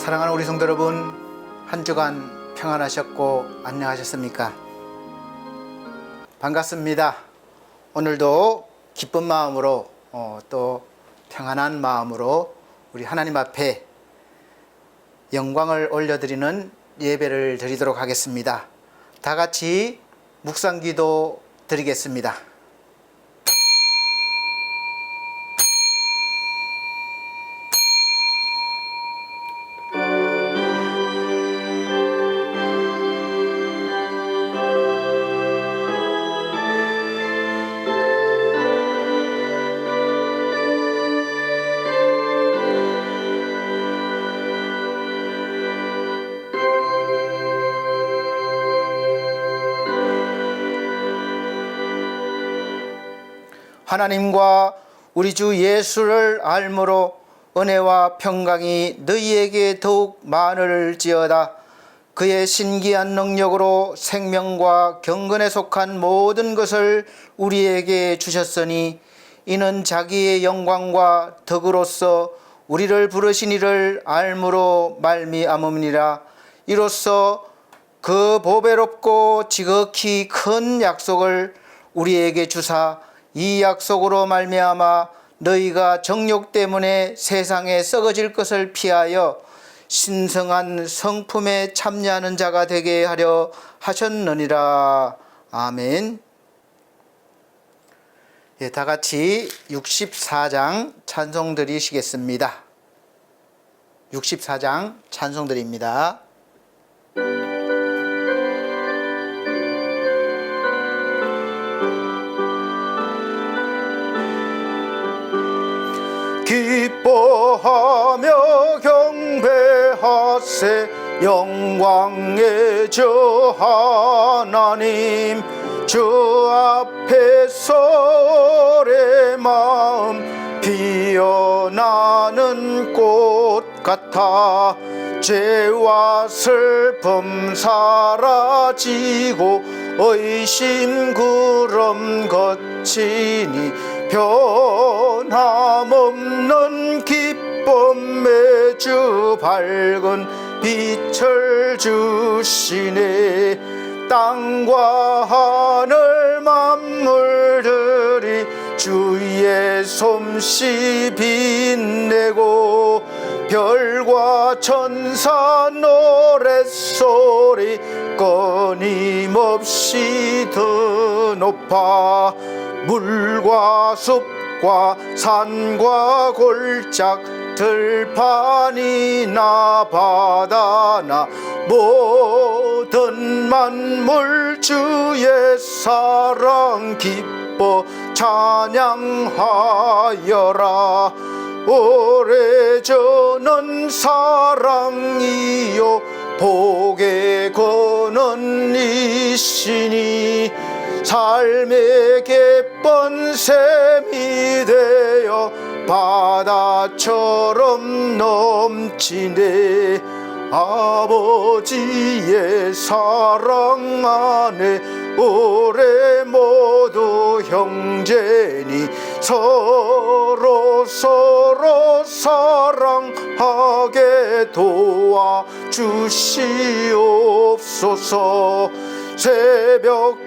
사랑하는 우리 성도 여러분, 한 주간 평안하셨고 안녕하셨습니까? 반갑습니다. 오늘도 기쁜 마음으로 또 평안한 마음으로 우리 하나님 앞에 영광을 올려드리는 예배를 드리도록 하겠습니다. 다 같이 묵상기도 드리겠습니다. 하나님과 우리 주 예수를 알므로 은혜와 평강이 너희에게 더욱 많을지어다. 그의 신기한 능력으로 생명과 경건에 속한 모든 것을 우리에게 주셨으니 이는 자기의 영광과 덕으로서 우리를 부르신 이를 알므로 말미암음이니라. 이로써 그 보배롭고 지극히 큰 약속을 우리에게 주사 이 약속으로 말미암아 너희가 정욕 때문에 세상에 썩어질 것을 피하여 신성한 성품에 참여하는 자가 되게 하려 하셨느니라. 아멘. 예, 다 같이 64장 찬송 드리시겠습니다. 64장 찬송 드립니다. 기뻐하며 경배하세 영광의 주 하나님. 주 앞에서 내 마음 피어나는 꽃 같아. 죄와 슬픔 사라지고 의심 구름 거치니 변함없는 기쁨 매주 밝은 빛을 주시네. 땅과 하늘 만물들이 주의 솜씨 빛내고 별과 천사 노랫소리 끊임없이 더 높아. 물과 숲과 산과 골짝 들판이나 바다나 모든 만물 주의 사랑 기뻐 찬양하여라. 오래전은 사랑이요 복의 근원이시니 삶의 갯번 샘이 되어 바다처럼 넘치네. 아버지의 사랑 안에 우리 모두 형제니 서로 사랑하게 도와주시옵소서. 새벽별의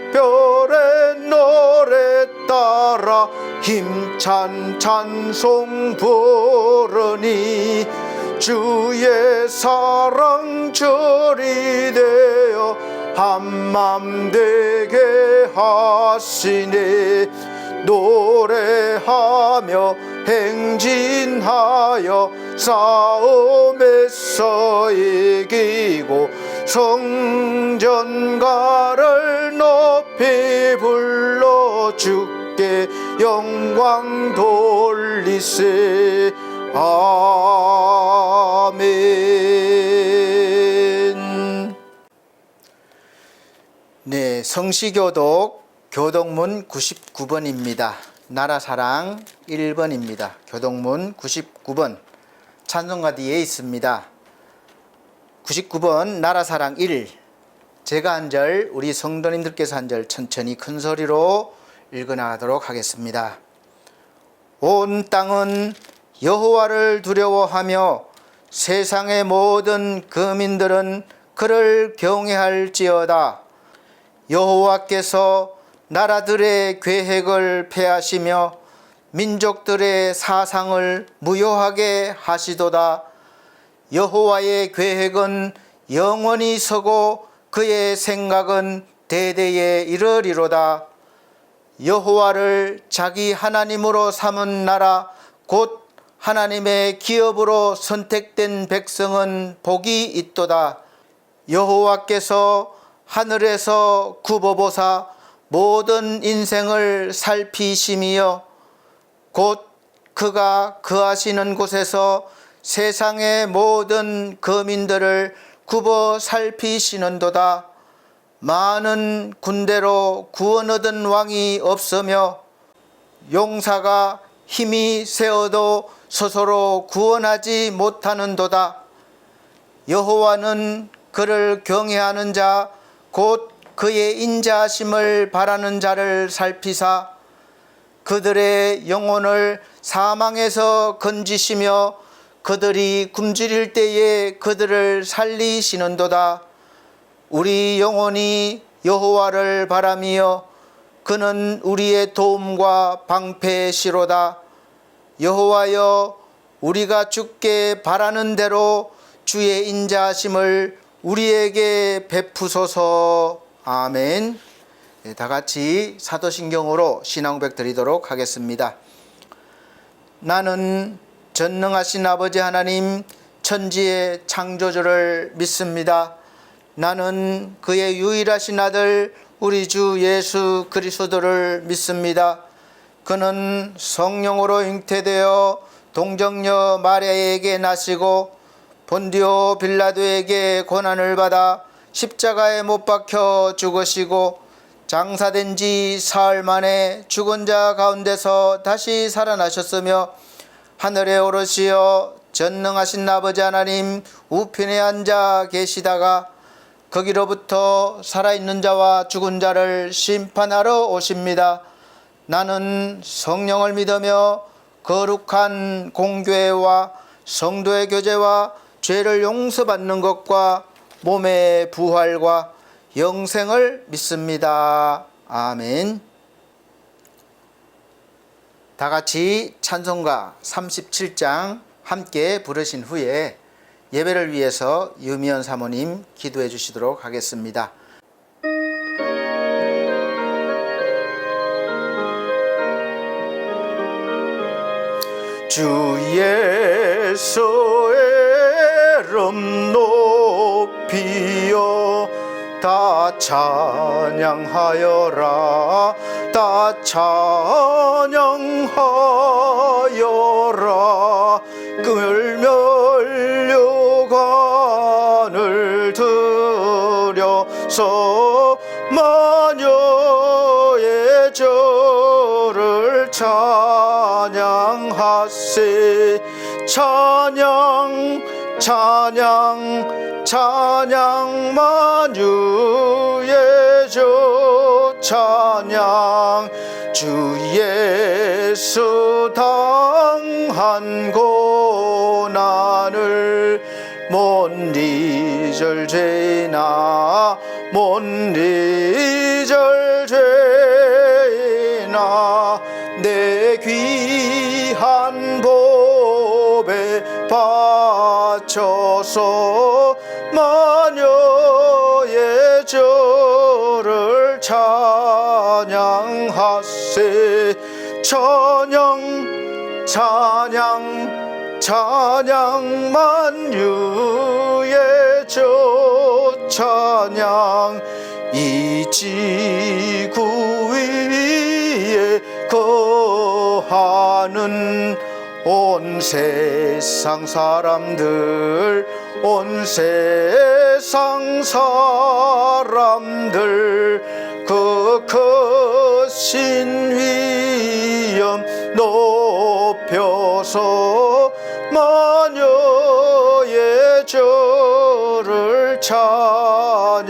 노래 따라 힘찬 찬송 부르니 주의 사랑 절이 되어 한맘 되게 하시네. 노래하며 행진하여 싸움에서 이기고 성전가를 높이 불러 주께 영광 돌리세. 아멘. 네, 성시교독 교독문 99번입니다. 나라사랑 1번입니다. 교독문 99번 찬송가 뒤에 있습니다. 99번 나라사랑 1. 제가 한 절, 우리 성도님들께서 한 절 천천히 큰 소리로 읽어나가도록 하겠습니다. 온 땅은 여호와를 두려워하며 세상의 모든 거민들은 그를 경외할지어다. 여호와께서 나라들의 계획을 폐하시며 민족들의 사상을 무효하게 하시도다. 여호와의 계획은 영원히 서고 그의 생각은 대대에 이르리로다. 여호와를 자기 하나님으로 삼은 나라 곧 하나님의 기업으로 선택된 백성은 복이 있도다. 여호와께서 하늘에서 굽어보사 모든 인생을 살피심이여 곧 그가 거하시는 곳에서 세상의 모든 거민들을 굽어 살피시는도다. 많은 군대로 구원 얻은 왕이 없으며 용사가 힘이 세어도 스스로 구원하지 못하는도다. 여호와는 그를 경외하는 자 곧 그의 인자하심을 바라는 자를 살피사 그들의 영혼을 사망에서 건지시며 그들이 굶주릴 때에 그들을 살리시는도다. 우리 영혼이 여호와를 바라며 그는 우리의 도움과 방패시로다. 여호와여, 우리가 주께 바라는 대로 주의 인자하심을 우리에게 베푸소서. 아멘. 다 같이 사도신경으로 신앙고백 드리도록 하겠습니다. 나는 전능하신 아버지 하나님 천지의 창조주를 믿습니다. 나는 그의 유일하신 아들 우리 주 예수 그리스도를 믿습니다. 그는 성령으로 잉태되어 동정녀 마리아에게 나시고 본디오 빌라도에게 고난을 받아 십자가에 못 박혀 죽으시고 장사된 지 사흘 만에 죽은 자 가운데서 다시 살아나셨으며 하늘에 오르시어 전능하신 아버지 하나님 우편에 앉아 계시다가 거기로부터 살아있는 자와 죽은 자를 심판하러 오십니다. 나는 성령을 믿으며 거룩한 공교회와 성도의 교제와 죄를 용서받는 것과 몸의 부활과 영생을 믿습니다. 아멘. 다 같이 찬송가 37장 함께 부르신 후에 예배를 위해서 유미연 사모님 기도해 주시도록 하겠습니다. 주 예수의 이름 높이여 다 찬양하여라. 다 찬양하여라. 끌면류관을 들여서 마녀의 저를 찬양하세. 찬양 찬양 찬양 만유의 저 찬양. 주 예수 당한 고난을 못 잊을 죄나 못 잊을 죄나 내 귀한 법에 바쳐서 마녀의 저를 찬양하세. 찬양 찬양 찬양 만유의 저 찬양. 이 지구 위에 거하는 온 세상 사람들 온 세상 사람들 그 크신 위엄 높여서 마녀의 저를 찬양하세.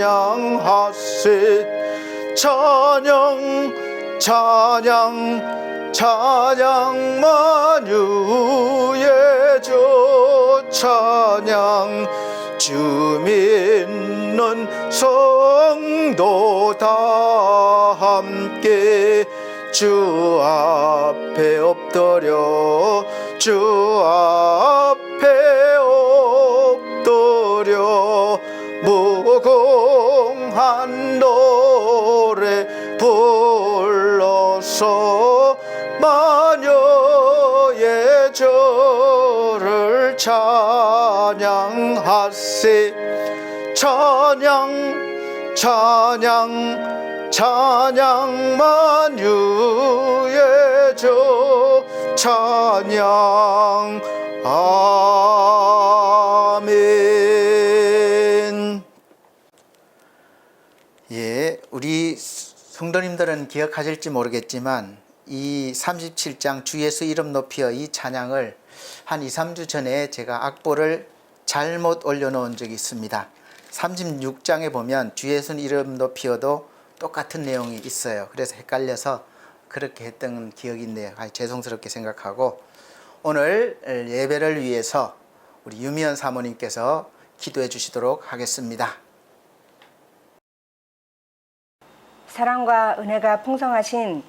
찬양 찬양 찬양 만유의 저 찬양 주 믿는 성도 다 함께 주 앞에 엎드려 주 앞에 엎드려 무궁한 노래 불러서 마녀의 저를 찬양하세 찬양 찬양 찬양 만유의 저 찬양 아멘. 예, 우리 성도님들은 기억하실지 모르겠지만 이 37장 주 예수 이름 높이어 이 찬양을 한 2, 3주 전에 제가 악보를 잘못 올려놓은 적이 있습니다. 36장에 보면 주 예수 이름 높이어도 똑같은 내용이 있어요. 그래서 헷갈려서 그렇게 했던 기억이 있네요. 죄송스럽게 생각하고 오늘 예배를 위해서 우리 유미연 사모님께서 기도해 주시도록 하겠습니다. 사랑과 은혜가 풍성하신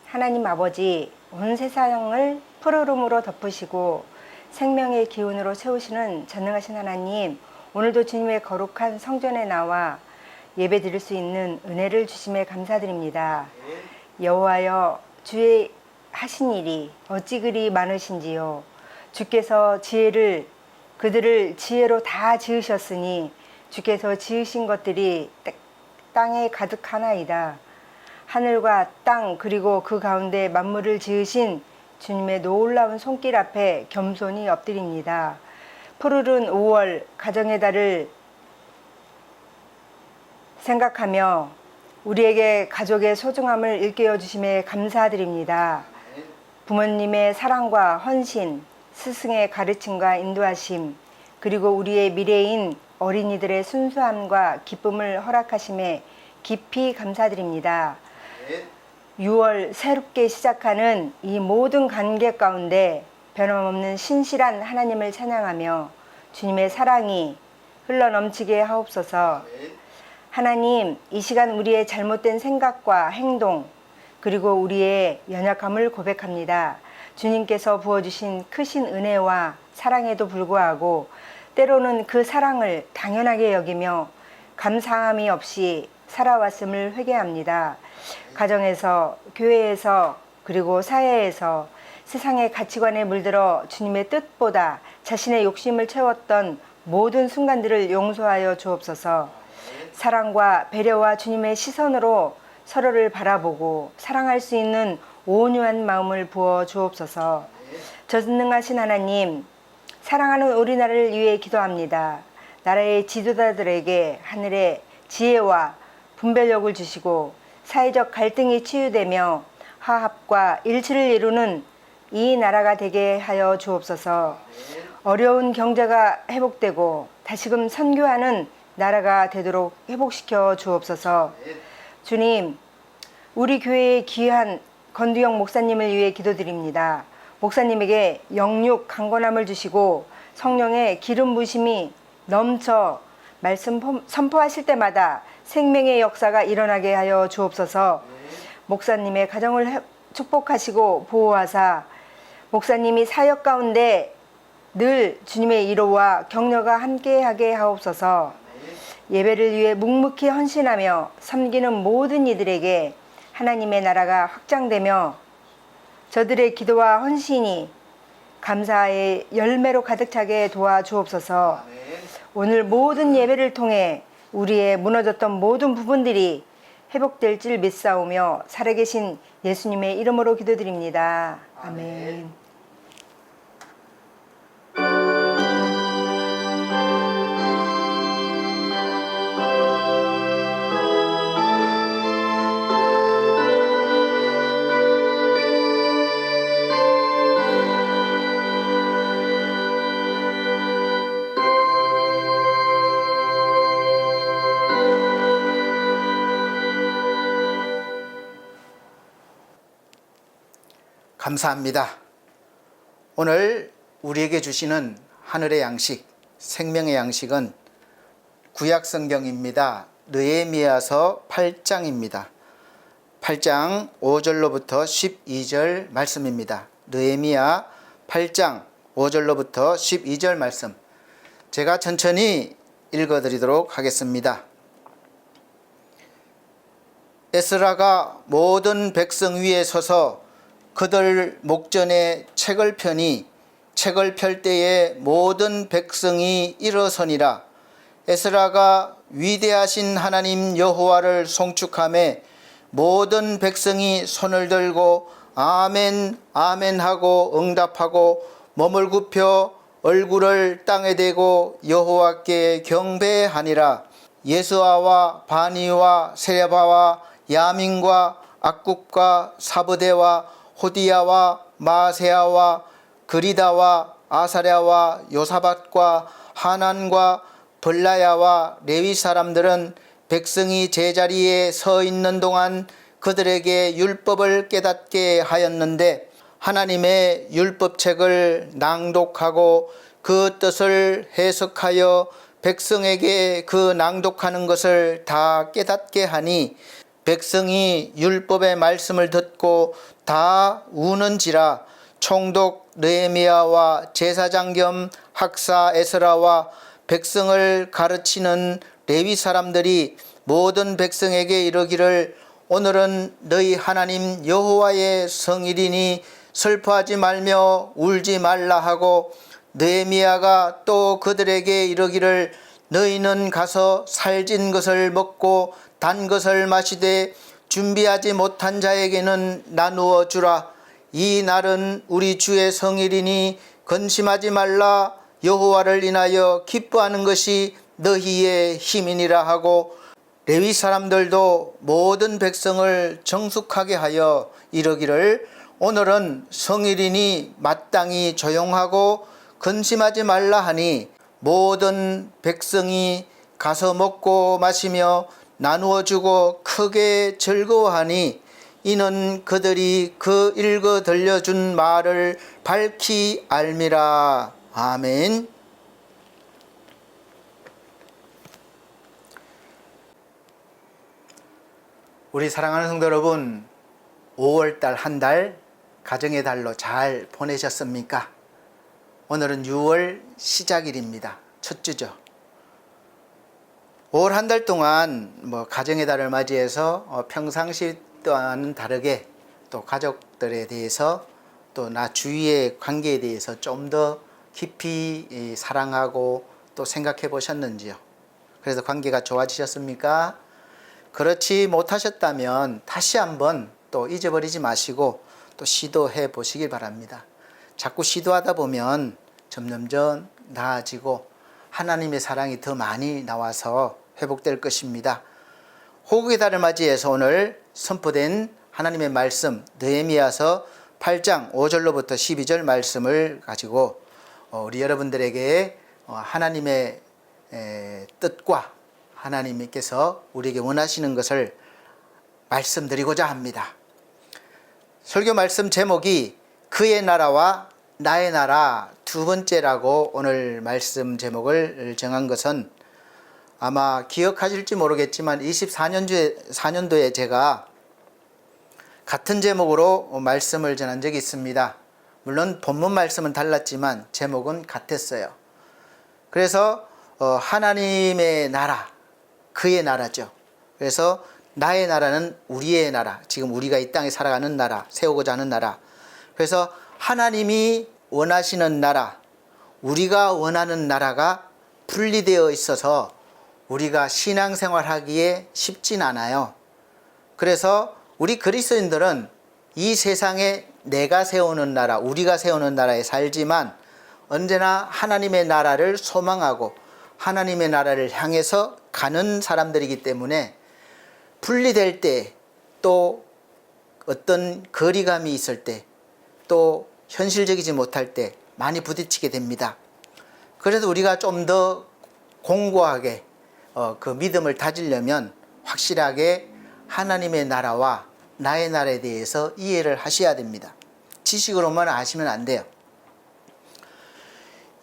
하나님 아버지, 온 세상을 푸르름으로 덮으시고 생명의 기운으로 채우시는 전능하신 하나님, 오늘도 주님의 거룩한 성전에 나와 예배 드릴 수 있는 은혜를 주심에 감사드립니다. 여호와여, 주의 하신 일이 어찌 그리 많으신지요. 주께서 그들을 지혜로 다 지으셨으니 주께서 지으신 것들이 땅에 가득하나이다. 하늘과 땅 그리고 그 가운데 만물을 지으신 주님의 놀라운 손길 앞에 겸손히 엎드립니다. 푸르른 5월 가정의 달을 생각하며 우리에게 가족의 소중함을 일깨워 주심에 감사드립니다. 부모님의 사랑과 헌신, 스승의 가르침과 인도하심, 그리고 우리의 미래인 어린이들의 순수함과 기쁨을 허락하심에 깊이 감사드립니다. 6월 새롭게 시작하는 이 모든 관계 가운데 변함없는 신실한 하나님을 찬양하며 주님의 사랑이 흘러넘치게 하옵소서. 하나님, 이 시간 우리의 잘못된 생각과 행동 그리고 우리의 연약함을 고백합니다. 주님께서 부어주신 크신 은혜와 사랑에도 불구하고 때로는 그 사랑을 당연하게 여기며 감사함이 없이 살아왔음을 회개합니다. 가정에서, 교회에서, 그리고 사회에서 세상의 가치관에 물들어 주님의 뜻보다 자신의 욕심을 채웠던 모든 순간들을 용서하여 주옵소서. 사랑과 배려와 주님의 시선으로 서로를 바라보고 사랑할 수 있는 온유한 마음을 부어 주옵소서. 전능하신 하나님, 사랑하는 우리나라를 위해 기도합니다. 나라의 지도자들에게 하늘의 지혜와 분별력을 주시고 사회적 갈등이 치유되며 화합과 일치를 이루는 이 나라가 되게 하여 주옵소서. 어려운 경제가 회복되고 다시금 선교하는 나라가 되도록 회복시켜 주옵소서. 주님, 우리 교회의 귀한 건두영 목사님을 위해 기도드립니다. 목사님에게 영육 강건함을 주시고 성령의 기름 부심이 넘쳐 말씀 선포하실 때마다 생명의 역사가 일어나게 하여 주옵소서. 목사님의 가정을 축복하시고 보호하사 목사님이 사역 가운데 늘 주님의 위로와 격려가 함께하게 하옵소서. 예배를 위해 묵묵히 헌신하며 섬기는 모든 이들에게 하나님의 나라가 확장되며 저들의 기도와 헌신이 감사의 열매로 가득 차게 도와주옵소서. 오늘 모든 예배를 통해 우리의 무너졌던 모든 부분들이 회복될 줄 믿사오며 살아계신 예수님의 이름으로 기도드립니다. 아멘. 감사합니다. 오늘 우리에게 주시는 하늘의 양식, 생명의 양식은 구약 성경입니다. 느헤미야서 8장입니다. 8장 5절로부터 12절 말씀입니다. 느헤미야 8장 5절로부터 12절 말씀. 제가 천천히 읽어드리도록 하겠습니다. 에스라가 모든 백성 위에 서서 그들 목전에 책을 펴니 책을 펼 때에 모든 백성이 일어서니라. 에스라가 위대하신 하나님 여호와를 송축하며 모든 백성이 손을 들고 아멘 아멘 하고 응답하고 몸을 굽혀 얼굴을 땅에 대고 여호와께 경배하니라. 예수아와 바니와 세레바와 야민과 악국과 사브대와 호디야와 마세아와 그리다와 아사랴와 요사밧과 하난과 블라야와 레위 사람들은 백성이 제자리에 서 있는 동안 그들에게 율법을 깨닫게 하였는데 하나님의 율법책을 낭독하고 그 뜻을 해석하여 백성에게 그 낭독하는 것을 다 깨닫게 하니 백성이 율법의 말씀을 듣고 다 우는지라. 총독 느헤미야와 제사장 겸 학사 에스라와 백성을 가르치는 레위 사람들이 모든 백성에게 이르기를 오늘은 너희 하나님 여호와의 성일이니 슬퍼하지 말며 울지 말라 하고 느헤미야가 또 그들에게 이르기를 너희는 가서 살진 것을 먹고 단 것을 마시되 준비하지 못한 자에게는 나누어 주라. 이 날은 우리 주의 성일이니 근심하지 말라. 여호와를 인하여 기뻐하는 것이 너희의 힘이니라 하고 레위 사람들도 모든 백성을 정숙하게 하여 이르기를 오늘은 성일이니 마땅히 조용하고 근심하지 말라 하니 모든 백성이 가서 먹고 마시며 나누어 주고 크게 즐거워하니 이는 그들이 그 읽어 들려준 말을 밝히 알미라. 아멘. 우리 사랑하는 성도 여러분, 5월달 한 달 가정의 달로 잘 보내셨습니까? 오늘은 6월 시작일입니다. 첫 주죠. 5월 한 달 동안 가정의 달을 맞이해서 평상시 또한 다르게 또 가족들에 대해서 또 나 주위의 관계에 대해서 좀 더 깊이 사랑하고 또 생각해 보셨는지요? 그래서 관계가 좋아지셨습니까? 그렇지 못하셨다면 다시 한번 또 잊어버리지 마시고 또 시도해 보시길 바랍니다. 자꾸 시도하다 보면 점점점 나아지고 하나님의 사랑이 더 많이 나와서 회복될 것입니다. 호국의 달을 맞이해서 오늘 선포된 하나님의 말씀 느헤미야서 8장 5절로부터 12절 말씀을 가지고 우리 여러분들에게 하나님의 뜻과 하나님께서 우리에게 원하시는 것을 말씀드리고자 합니다. 설교 말씀 제목이 그의 나라와 나의 나라 두 번째라고 오늘 말씀 제목을 정한 것은 아마 기억하실지 모르겠지만 24년도에 제가 같은 제목으로 말씀을 전한 적이 있습니다. 물론 본문 말씀은 달랐지만 제목은 같았어요. 그래서 하나님의 나라, 그의 나라죠. 그래서 나의 나라는 우리의 나라, 지금 우리가 이 땅에 살아가는 나라, 세우고자 하는 나라. 그래서 하나님이 원하시는 나라, 우리가 원하는 나라가 분리되어 있어서 우리가 신앙생활하기에 쉽진 않아요. 그래서 우리 그리스도인들은 이 세상에 내가 세우는 나라, 우리가 세우는 나라에 살지만 언제나 하나님의 나라를 소망하고 하나님의 나라를 향해서 가는 사람들이기 때문에 분리될 때 또 어떤 거리감이 있을 때 또 현실적이지 못할 때 많이 부딪히게 됩니다. 그래서 우리가 좀 더 공고하게 그 믿음을 다지려면 확실하게 하나님의 나라와 나의 나라에 대해서 이해를 하셔야 됩니다. 지식으로만 아시면 안 돼요.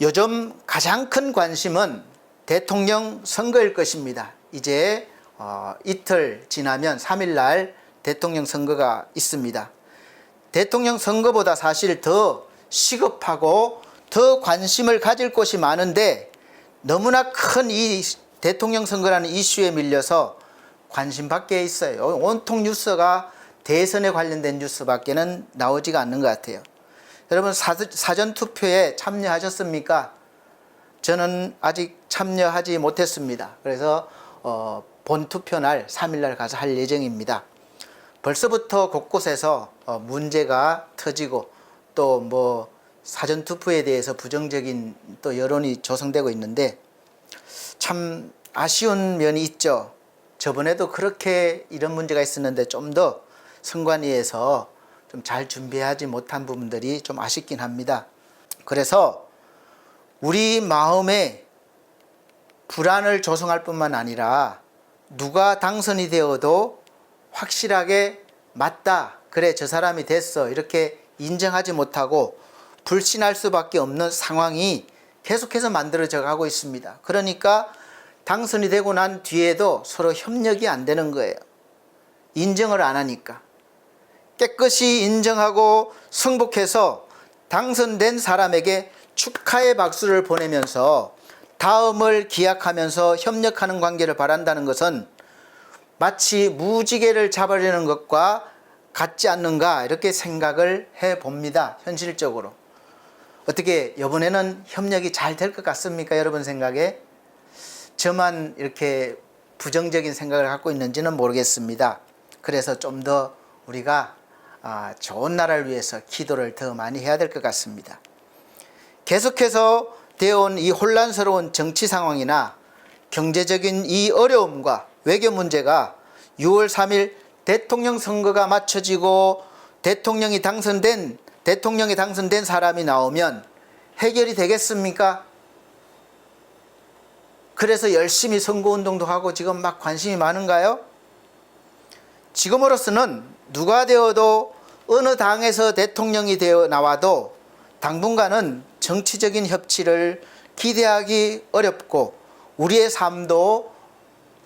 요즘 가장 큰 관심은 대통령 선거일 것입니다. 이제 이틀 지나면 3일날 대통령 선거가 있습니다. 대통령 선거보다 사실 더 시급하고 더 관심을 가질 곳이 많은데 너무나 큰 이 대통령 선거라는 이슈에 밀려서 관심 밖에 있어요. 온통 뉴스가 대선에 관련된 뉴스밖에는 나오지가 않는 것 같아요. 여러분 사전투표에 참여하셨습니까? 저는 아직 참여하지 못했습니다. 그래서 본투표날 3일날 가서 할 예정입니다. 벌써부터 곳곳에서 문제가 터지고 또 뭐 사전투표에 대해서 부정적인 또 여론이 조성되고 있는데 참 아쉬운 면이 있죠. 저번에도 그렇게 이런 문제가 있었는데 좀 더 선관위에서 좀 잘 준비하지 못한 부분들이 좀 아쉽긴 합니다. 그래서 우리 마음에 불안을 조성할 뿐만 아니라 누가 당선이 되어도 확실하게 맞다, 그래 저 사람이 됐어 이렇게 인정하지 못하고 불신할 수밖에 없는 상황이 계속해서 만들어져 가고 있습니다. 그러니까 당선이 되고 난 뒤에도 서로 협력이 안 되는 거예요. 인정을 안 하니까. 깨끗이 인정하고 승복해서 당선된 사람에게 축하의 박수를 보내면서 다음을 기약하면서 협력하는 관계를 바란다는 것은 마치 무지개를 잡으려는 것과 같지 않는가 이렇게 생각을 해봅니다. 현실적으로. 어떻게 이번에는 협력이 잘 될 것 같습니까? 여러분 생각에? 저만 이렇게 부정적인 생각을 갖고 있는지는 모르겠습니다. 그래서 좀 더 우리가 좋은 나라를 위해서 기도를 더 많이 해야 될 것 같습니다. 계속해서 되어온 이 혼란스러운 정치 상황이나 경제적인 이 어려움과 외교 문제가 6월 3일 대통령 선거가 마쳐지고 대통령이 당선된 사람이 나오면 해결이 되겠습니까? 그래서 열심히 선거운동도 하고 지금 막 관심이 많은가요? 지금으로서는 누가 되어도 어느 당에서 대통령이 되어 나와도 당분간은 정치적인 협치를 기대하기 어렵고 우리의 삶도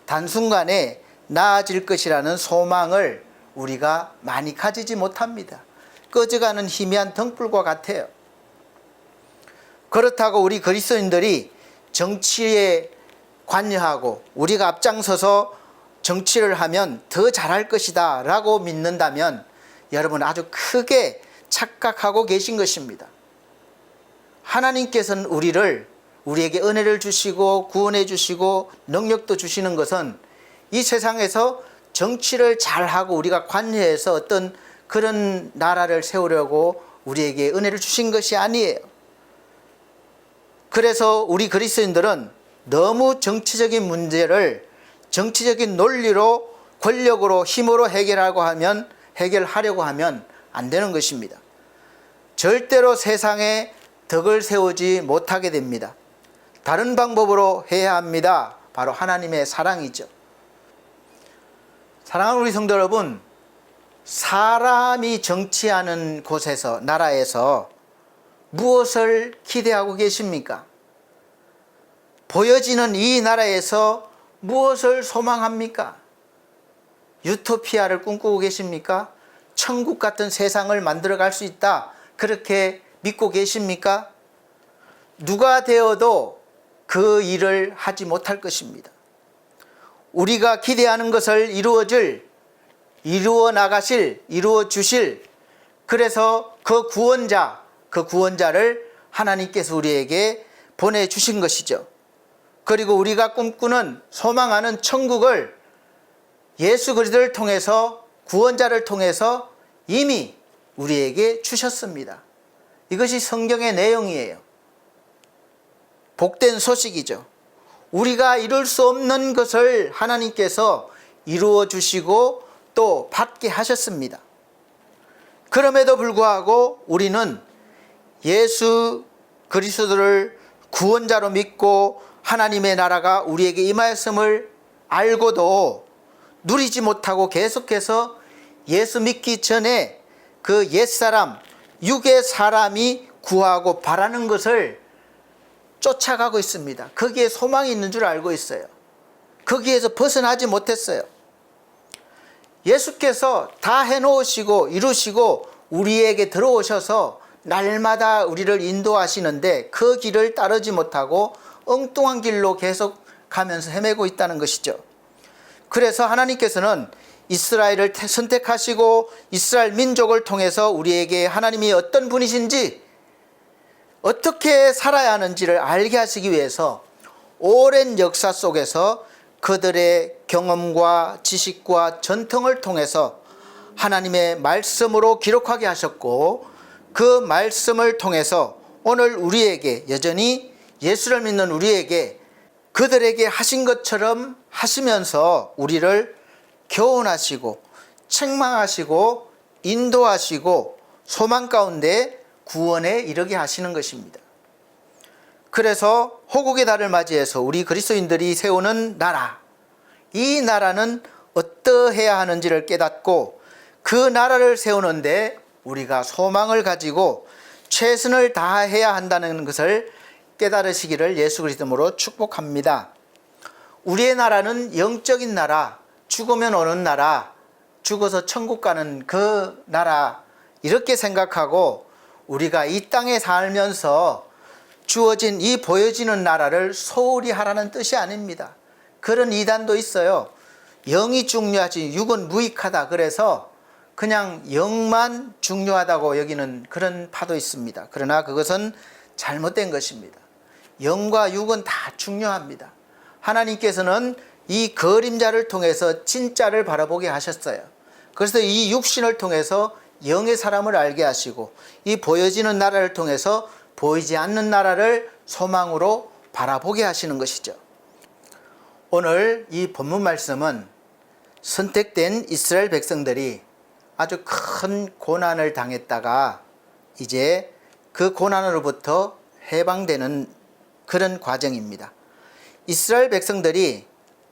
단순간에 나아질 것이라는 소망을 우리가 많이 가지지 못합니다. 꺼져가는 희미한 등불과 같아요. 그렇다고 우리 그리스도인들이 정치에 관여하고 우리가 앞장서서 정치를 하면 더 잘할 것이다 라고 믿는다면 여러분 아주 크게 착각하고 계신 것입니다. 하나님께서는 우리에게 은혜를 주시고 구원해 주시고 능력도 주시는 것은 이 세상에서 정치를 잘하고 우리가 관여해서 어떤 그런 나라를 세우려고 우리에게 은혜를 주신 것이 아니에요. 그래서 우리 그리스도인들은 너무 정치적인 문제를 정치적인 논리로 권력으로 힘으로 해결하려고 하면 안 되는 것입니다. 절대로 세상에 덕을 세우지 못하게 됩니다. 다른 방법으로 해야 합니다. 바로 하나님의 사랑이죠. 사랑하는 우리 성도 여러분, 사람이 정치하는 곳에서, 나라에서 무엇을 기대하고 계십니까? 보여지는 이 나라에서 무엇을 소망합니까? 유토피아를 꿈꾸고 계십니까? 천국 같은 세상을 만들어갈 수 있다, 그렇게 믿고 계십니까? 누가 되어도 그 일을 하지 못할 것입니다. 우리가 기대하는 것을 이루어 주실, 그래서 그 구원자를 하나님께서 우리에게 보내주신 것이죠. 그리고 우리가 꿈꾸는 소망하는 천국을 예수 그리스도를 통해서, 구원자를 통해서 이미 우리에게 주셨습니다. 이것이 성경의 내용이에요. 복된 소식이죠. 우리가 이룰 수 없는 것을 하나님께서 이루어 주시고 또 받게 하셨습니다. 그럼에도 불구하고 우리는 예수 그리스도를 구원자로 믿고 하나님의 나라가 우리에게 임하였음을 알고도 누리지 못하고 계속해서 예수 믿기 전에 그 옛사람, 육의 사람이 구하고 바라는 것을 쫓아가고 있습니다. 거기에 소망이 있는 줄 알고 있어요. 거기에서 벗어나지 못했어요. 예수께서 다 해놓으시고 이루시고 우리에게 들어오셔서 날마다 우리를 인도하시는데 그 길을 따르지 못하고 엉뚱한 길로 계속 가면서 헤매고 있다는 것이죠. 그래서 하나님께서는 이스라엘을 선택하시고 이스라엘 민족을 통해서 우리에게 하나님이 어떤 분이신지, 어떻게 살아야 하는지를 알게 하시기 위해서 오랜 역사 속에서 그들의 경험과 지식과 전통을 통해서 하나님의 말씀으로 기록하게 하셨고, 그 말씀을 통해서 오늘 우리에게, 여전히 예수를 믿는 우리에게 그들에게 하신 것처럼 하시면서 우리를 교훈하시고 책망하시고 인도하시고 소망 가운데 구원에 이르게 하시는 것입니다. 그래서 호국의 달을 맞이해서 우리 그리스도인들이 세우는 나라, 이 나라는 어떠해야 하는지를 깨닫고 그 나라를 세우는데 우리가 소망을 가지고 최선을 다해야 한다는 것을 깨달으시기를 예수 그리스도로 축복합니다. 우리의 나라는 영적인 나라, 죽으면 오는 나라, 죽어서 천국 가는 그 나라, 이렇게 생각하고 우리가 이 땅에 살면서 주어진 이 보여지는 나라를 소홀히 하라는 뜻이 아닙니다. 그런 이단도 있어요. 영이 중요하지 육은 무익하다. 그래서 그냥 영만 중요하다고 여기는 그런 파도 있습니다. 그러나 그것은 잘못된 것입니다. 영과 육은 다 중요합니다. 하나님께서는 이 그림자를 통해서 진짜를 바라보게 하셨어요. 그래서 이 육신을 통해서 영의 사람을 알게 하시고 이 보여지는 나라를 통해서 보이지 않는 나라를 소망으로 바라보게 하시는 것이죠. 오늘 이 본문 말씀은 선택된 이스라엘 백성들이 아주 큰 고난을 당했다가 이제 그 고난으로부터 해방되는 그런 과정입니다. 이스라엘 백성들이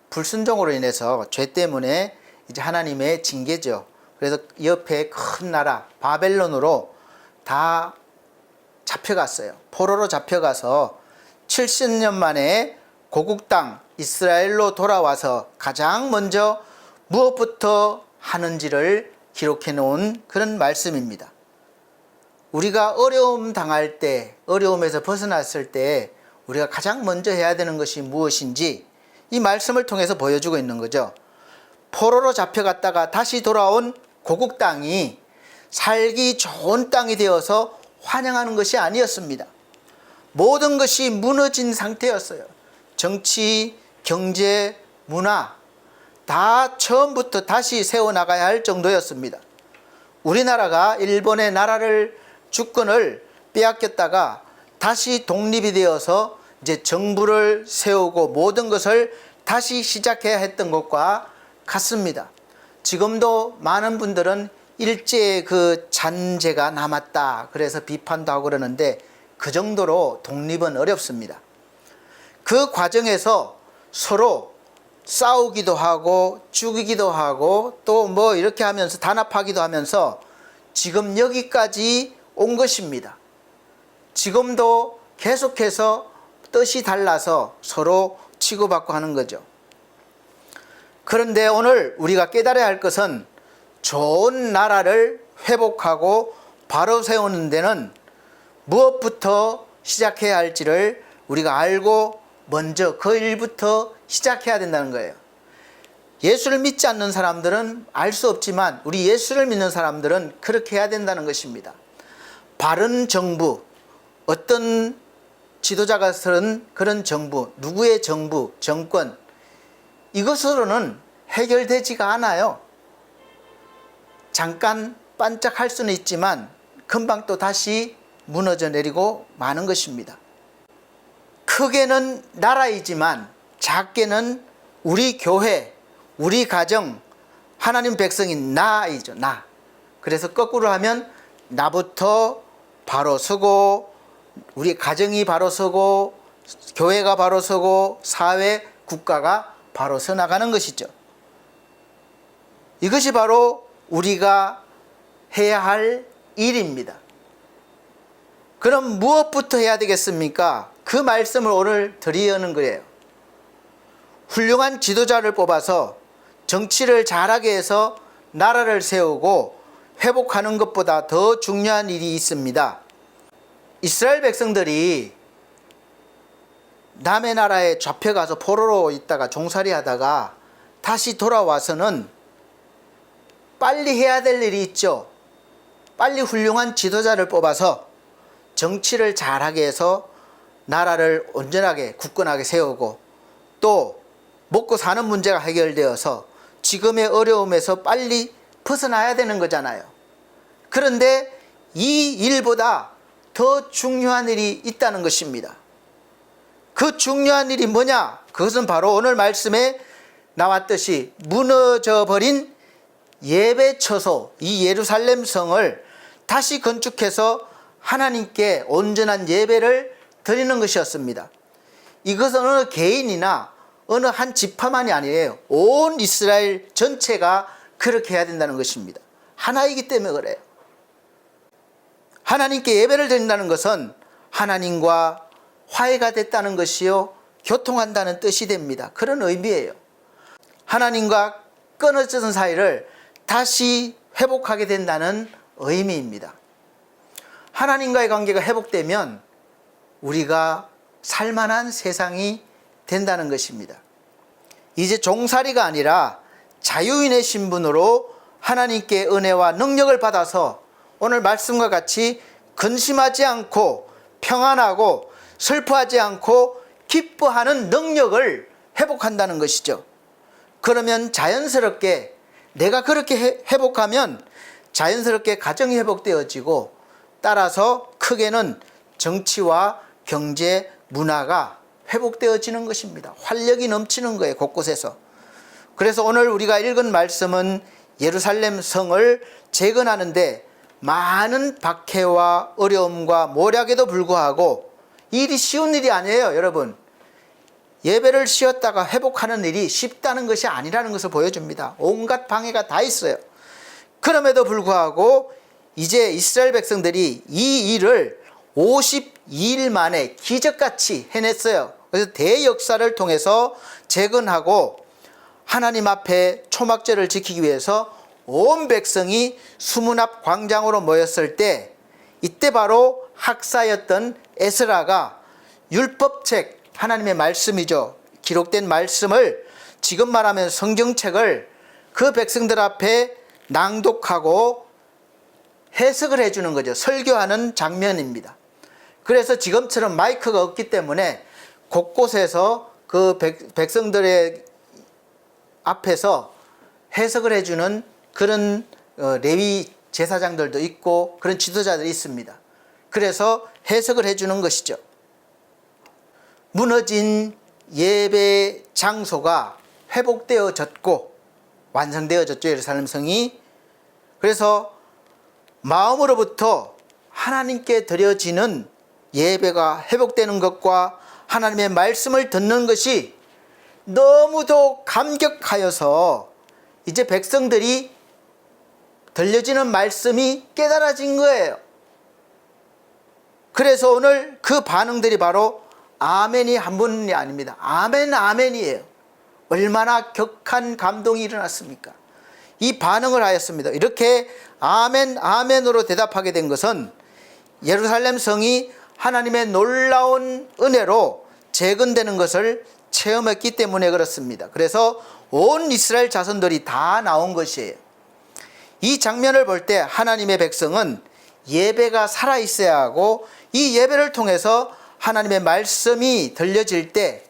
불순종으로 인해서 죄 때문에 이제 하나님의 징계죠. 그래서 옆에 큰 나라 바벨론으로 다 잡혀갔어요. 포로로 잡혀가서 70년 만에 고국 땅 이스라엘로 돌아와서 가장 먼저 무엇부터 하는지를 기록해 놓은 그런 말씀입니다. 우리가 어려움 당할 때, 어려움에서 벗어났을 때 우리가 가장 먼저 해야 되는 것이 무엇인지 이 말씀을 통해서 보여주고 있는 거죠. 포로로 잡혀갔다가 다시 돌아온 고국 땅이 살기 좋은 땅이 되어서 환영하는 것이 아니었습니다. 모든 것이 무너진 상태였어요. 정치, 경제, 문화 다 처음부터 다시 세워나가야 할 정도였습니다. 우리나라가 일본의 나라를 주권을 빼앗겼다가 다시 독립이 되어서 이제 정부를 세우고 모든 것을 다시 시작해야 했던 것과 같습니다. 지금도 많은 분들은 일제의 그 잔재가 남았다 그래서 비판도 하고 그러는데 그 정도로 독립은 어렵습니다. 그 과정에서 서로 싸우기도 하고 죽이기도 하고 또 뭐 이렇게 하면서 단합하기도 하면서 지금 여기까지 온 것입니다. 지금도 계속해서 뜻이 달라서 서로 치고받고 하는 거죠. 그런데 오늘 우리가 깨달아야 할 것은 좋은 나라를 회복하고 바로 세우는 데는 무엇부터 시작해야 할지를 우리가 알고 먼저 그 일부터 시작해야 된다는 거예요. 예수를 믿지 않는 사람들은 알 수 없지만 우리 예수를 믿는 사람들은 그렇게 해야 된다는 것입니다. 바른 정부, 어떤 지도자가 서는 그런 정부, 누구의 정부, 정권, 이것으로는 해결되지가 않아요. 잠깐 반짝할 수는 있지만 금방 또 다시 무너져 내리고 마는 것입니다. 크게는 나라이지만 작게는 우리 교회, 우리 가정, 하나님 백성인 나이죠. 나. 그래서 거꾸로 하면 나부터 바로 서고 우리 가정이 바로 서고 교회가 바로 서고 사회, 국가가 바로 서 나가는 것이죠. 이것이 바로 우리가 해야 할 일입니다. 그럼 무엇부터 해야 되겠습니까? 그 말씀을 오늘 드리려는 거예요. 훌륭한 지도자를 뽑아서 정치를 잘하게 해서 나라를 세우고 회복하는 것보다 더 중요한 일이 있습니다. 이스라엘 백성들이 남의 나라에 잡혀가서 포로로 있다가 종살이 하다가 다시 돌아와서는 빨리 해야 될 일이 있죠. 빨리 훌륭한 지도자를 뽑아서 정치를 잘하게 해서 나라를 온전하게 굳건하게 세우고 또 먹고 사는 문제가 해결되어서 지금의 어려움에서 빨리 벗어나야 되는 거잖아요. 그런데 이 일보다 더 중요한 일이 있다는 것입니다. 그 중요한 일이 뭐냐? 그것은 바로 오늘 말씀에 나왔듯이 무너져버린 예배 처소, 이 예루살렘 성을 다시 건축해서 하나님께 온전한 예배를 드리는 것이었습니다. 이것은 어느 개인이나 어느 한 지파만이 아니에요. 온 이스라엘 전체가 그렇게 해야 된다는 것입니다. 하나이기 때문에 그래요. 하나님께 예배를 드린다는 것은 하나님과 화해가 됐다는 것이요, 교통한다는 뜻이 됩니다. 그런 의미예요. 하나님과 끊어졌던 사이를 다시 회복하게 된다는 의미입니다. 하나님과의 관계가 회복되면 우리가 살만한 세상이 된다는 것입니다. 이제 종살이가 아니라 자유인의 신분으로 하나님께 은혜와 능력을 받아서 오늘 말씀과 같이 근심하지 않고 평안하고 슬퍼하지 않고 기뻐하는 능력을 회복한다는 것이죠. 그러면 자연스럽게 내가 그렇게 회복하면 자연스럽게 가정이 회복되어지고 따라서 크게는 정치와 경제, 문화가 회복되어지는 것입니다. 활력이 넘치는 거예요, 곳곳에서. 그래서 오늘 우리가 읽은 말씀은 예루살렘 성을 재건하는데 많은 박해와 어려움과 모략에도 불구하고 일이 쉬운 일이 아니에요, 여러분. 예배를 쉬었다가 회복하는 일이 쉽다는 것이 아니라는 것을 보여줍니다. 온갖 방해가 다 있어요. 그럼에도 불구하고 이제 이스라엘 백성들이 이 일을 52일 만에 기적같이 해냈어요. 그래서 대역사를 통해서 재건하고 하나님 앞에 초막절을 지키기 위해서 온 백성이 수문 앞 광장으로 모였을 때 이때 바로 학사였던 에스라가 율법책, 하나님의 말씀이죠, 기록된 말씀을 지금 말하면 성경책을 그 백성들 앞에 낭독하고 해석을 해주는 거죠. 설교하는 장면입니다. 그래서 지금처럼 마이크가 없기 때문에 곳곳에서 그 백성들의 앞에서 해석을 해주는 그런 레위 제사장들도 있고 그런 지도자들이 있습니다. 그래서 해석을 해주는 것이죠. 무너진 예배 장소가 회복되어졌고 완성되어졌죠, 예루살렘 성이. 그래서 마음으로부터 하나님께 드려지는 예배가 회복되는 것과 하나님의 말씀을 듣는 것이 너무도 감격하여서 이제 백성들이 들려지는 말씀이 깨달아진 거예요. 그래서 오늘 그 반응들이 바로 아멘이 한 분이 아닙니다. 아멘, 아멘이에요. 얼마나 격한 감동이 일어났습니까? 이 반응을 하였습니다. 이렇게 아멘, 아멘으로 대답하게 된 것은 예루살렘 성이 하나님의 놀라운 은혜로 재건되는 것을 체험했기 때문에 그렇습니다. 그래서 온 이스라엘 자손들이 다 나온 것이에요. 이 장면을 볼 때 하나님의 백성은 예배가 살아있어야 하고 이 예배를 통해서 하나님의 말씀이 들려질 때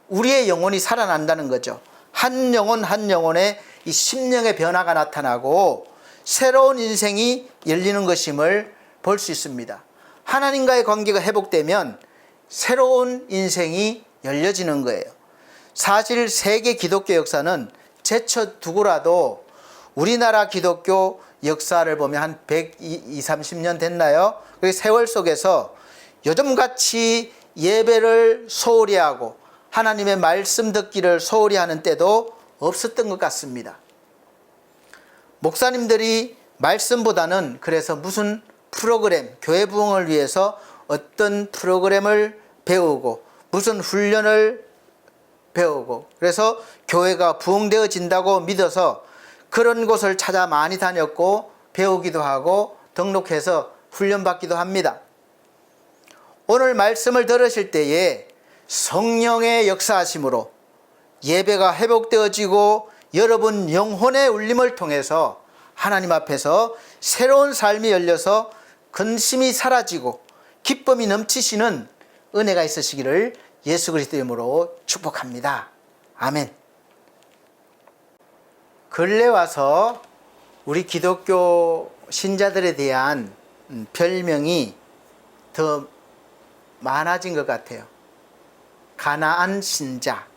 우리의 영혼이 살아난다는 거죠. 한 영혼 한 영혼의 이 심령의 변화가 나타나고 새로운 인생이 열리는 것임을 볼 수 있습니다. 하나님과의 관계가 회복되면 새로운 인생이 열려지는 거예요. 사실 세계 기독교 역사는 제쳐두고라도 우리나라 기독교 역사를 보면 한 120, 30년 됐나요? 그 세월 속에서 요즘같이 예배를 소홀히 하고 하나님의 말씀 듣기를 소홀히 하는 때도 없었던 것 같습니다. 목사님들이 말씀보다는 그래서 무슨 프로그램, 교회 부흥을 위해서 어떤 프로그램을 배우고 무슨 훈련을 배우고 그래서 교회가 부흥되어진다고 믿어서 그런 곳을 찾아 많이 다녔고 배우기도 하고 등록해서 훈련받기도 합니다. 오늘 말씀을 들으실 때에 성령의 역사하심으로 예배가 회복되어지고 여러분 영혼의 울림을 통해서 하나님 앞에서 새로운 삶이 열려서 근심이 사라지고 기쁨이 넘치시는 은혜가 있으시기를 예수 그리스도의 이름으로 축복합니다. 아멘. 근래 와서 우리 기독교 신자들에 대한 별명이 더 많아진 것 같아요. 가나안 신자.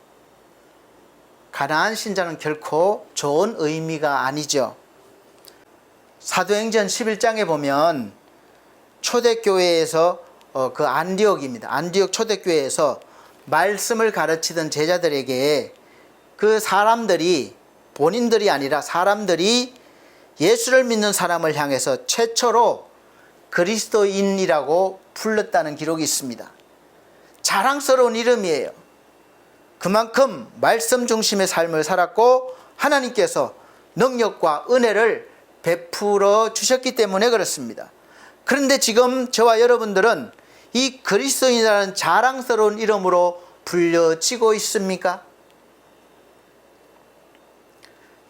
가나안 신자는 결코 좋은 의미가 아니죠. 사도행전 11장에 보면 초대교회에서 그 안디옥입니다. 안디옥 초대교회에서 말씀을 가르치던 제자들에게 그 사람들이 본인들이 아니라 사람들이 예수를 믿는 사람을 향해서 최초로 그리스도인이라고 불렀다는 기록이 있습니다. 자랑스러운 이름이에요. 그만큼 말씀 중심의 삶을 살았고 하나님께서 능력과 은혜를 베풀어 주셨기 때문에 그렇습니다. 그런데 지금 저와 여러분들은 이 그리스도인이라는 자랑스러운 이름으로 불려지고 있습니까?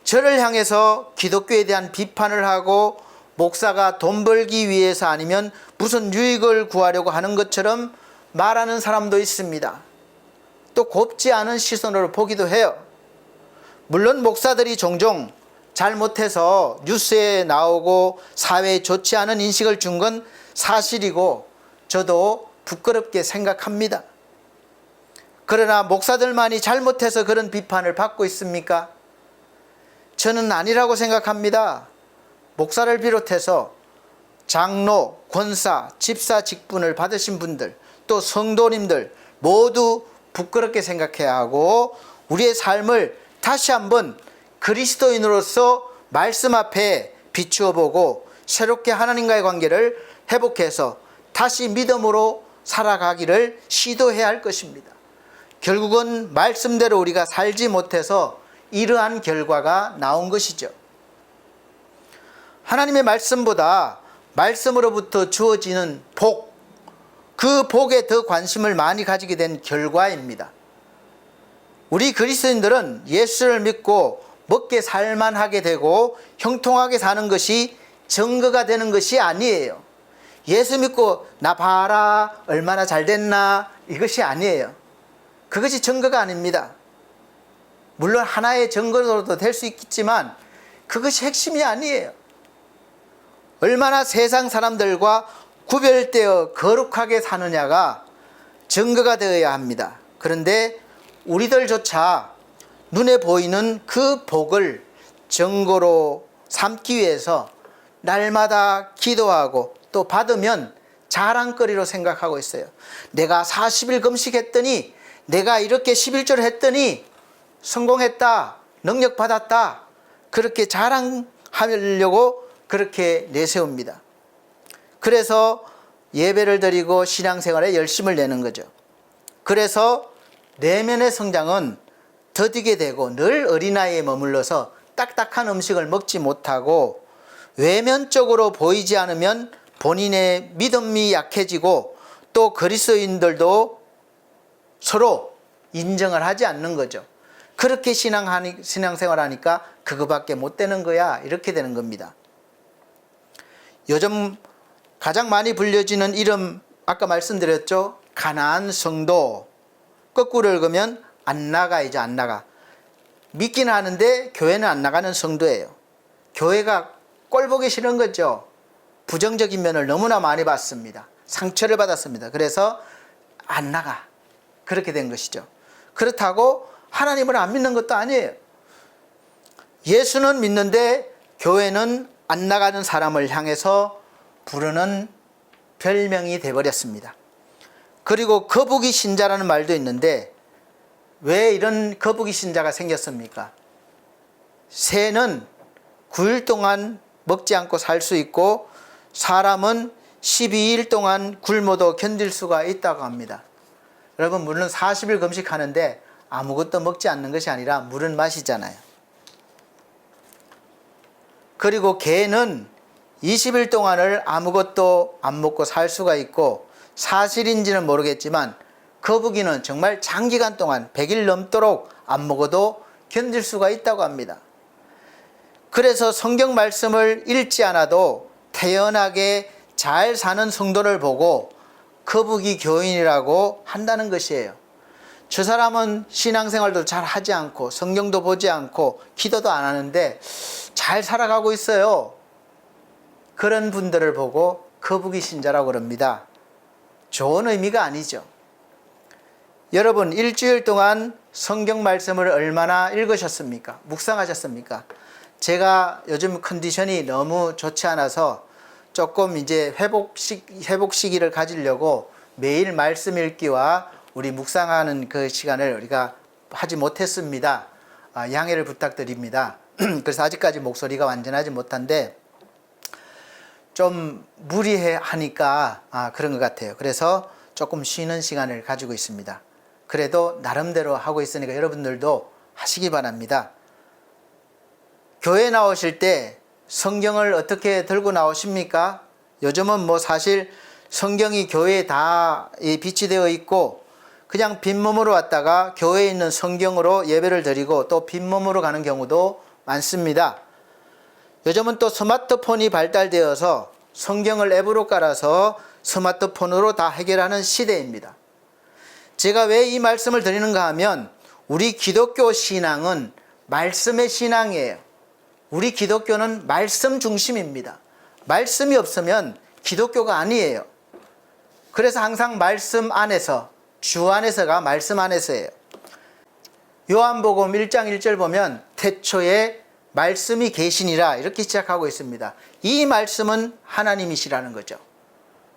저를 향해서 기독교에 대한 비판을 하고 목사가 돈 벌기 위해서 아니면 무슨 유익을 구하려고 하는 것처럼 말하는 사람도 있습니다. 또 곱지 않은 시선으로 보기도 해요. 물론 목사들이 종종 잘못해서 뉴스에 나오고 사회에 좋지 않은 인식을 준 건 사실이고 저도 부끄럽게 생각합니다. 그러나 목사들만이 잘못해서 그런 비판을 받고 있습니까? 저는 아니라고 생각합니다. 목사를 비롯해서 장로, 권사, 집사 직분을 받으신 분들 또 성도님들 모두 부끄럽게 생각해야 하고 우리의 삶을 다시 한번 그리스도인으로서 말씀 앞에 비추어 보고 새롭게 하나님과의 관계를 회복해서 다시 믿음으로 살아가기를 시도해야 할 것입니다. 결국은 말씀대로 우리가 살지 못해서 이러한 결과가 나온 것이죠. 하나님의 말씀보다 말씀으로부터 주어지는 복, 그 복에 더 관심을 많이 가지게 된 결과입니다. 우리 그리스도인들은 예수를 믿고 먹게 살만하게 되고 형통하게 사는 것이 증거가 되는 것이 아니에요. 예수 믿고 나 봐라 얼마나 잘 됐나 이것이 아니에요. 그것이 증거가 아닙니다. 물론 하나의 증거로도 될 수 있겠지만 그것이 핵심이 아니에요. 얼마나 세상 사람들과 구별되어 거룩하게 사느냐가 증거가 되어야 합니다. 그런데 우리들조차 눈에 보이는 그 복을 증거로 삼기 위해서 날마다 기도하고 또 받으면 자랑거리로 생각하고 있어요. 내가 40일 금식했더니 내가 이렇게 11절 했더니 성공했다, 능력 받았다, 그렇게 자랑하려고 그렇게 내세웁니다. 그래서 예배를 드리고 신앙생활에 열심을 내는 거죠. 그래서 내면의 성장은 더디게 되고 늘 어린아이에 머물러서 딱딱한 음식을 먹지 못하고 외면적으로 보이지 않으면 본인의 믿음이 약해지고 또 그리스도인들도 서로 인정을 하지 않는 거죠. 그렇게 신앙생활하니까 그거밖에 못 되는 거야 이렇게 되는 겁니다. 요즘 가장 많이 불려지는 이름 아까 말씀드렸죠. 가나안 성도. 거꾸로 읽으면 안 나가이죠. 안 나가. 믿긴 하는데 교회는 안 나가는 성도예요. 교회가 꼴 보기 싫은 거죠. 부정적인 면을 너무나 많이 받습니다. 상처를 받았습니다. 그래서 안 나가. 그렇게 된 것이죠. 그렇다고 하나님을 안 믿는 것도 아니에요. 예수는 믿는데 교회는 안 나가는 사람을 향해서 부르는 별명이 되어버렸습니다. 그리고 거북이 신자라는 말도 있는데 왜 이런 거북이 신자가 생겼습니까? 새는 9일 동안 먹지 않고 살 수 있고 사람은 12일 동안 굶어도 견딜 수가 있다고 합니다. 여러분 물론 40일 금식하는데 아무것도 먹지 않는 것이 아니라 물은 마시잖아요. 그리고 개는 20일 동안을 아무것도 안 먹고 살 수가 있고, 사실인지는 모르겠지만 거북이는 정말 장기간 동안 100일 넘도록 안 먹어도 견딜 수가 있다고 합니다. 그래서 성경 말씀을 읽지 않아도 태연하게 잘 사는 성도를 보고 거북이 교인이라고 한다는 것이에요. 저 사람은 신앙생활도 잘 하지 않고 성경도 보지 않고 기도도 안 하는데 잘 살아가고 있어요. 그런 분들을 보고 거북이 신자라고 그럽니다. 좋은 의미가 아니죠. 여러분 일주일 동안 성경 말씀을 얼마나 읽으셨습니까? 묵상하셨습니까? 제가 요즘 컨디션이 너무 좋지 않아서 조금 이제 회복 시기를 가지려고 매일 말씀 읽기와 우리 묵상하는 그 시간을 우리가 하지 못했습니다. 양해를 부탁드립니다. 그래서 아직까지 목소리가 완전하지 못한데 좀 무리해 하니까 그런 것 같아요. 그래서 조금 쉬는 시간을 가지고 있습니다. 그래도 나름대로 하고 있으니까 여러분들도 하시기 바랍니다. 교회 나오실 때 성경을 어떻게 들고 나오십니까? 요즘은 뭐 사실 성경이 교회에 다 비치되어 있고 그냥 빈몸으로 왔다가 교회에 있는 성경으로 예배를 드리고 또 빈몸으로 가는 경우도 많습니다. 요즘은 또 스마트폰이 발달되어서 성경을 앱으로 깔아서 스마트폰으로 다 해결하는 시대입니다. 제가 왜 이 말씀을 드리는가 하면 우리 기독교 신앙은 말씀의 신앙이에요. 우리 기독교는 말씀 중심입니다. 말씀이 없으면 기독교가 아니에요. 그래서 항상 말씀 안에서, 주 안에서가 말씀 안에서예요. 요한복음 1장 1절 보면 태초에 말씀이 계시니라 이렇게 시작하고 있습니다. 이 말씀은 하나님이시라는 거죠.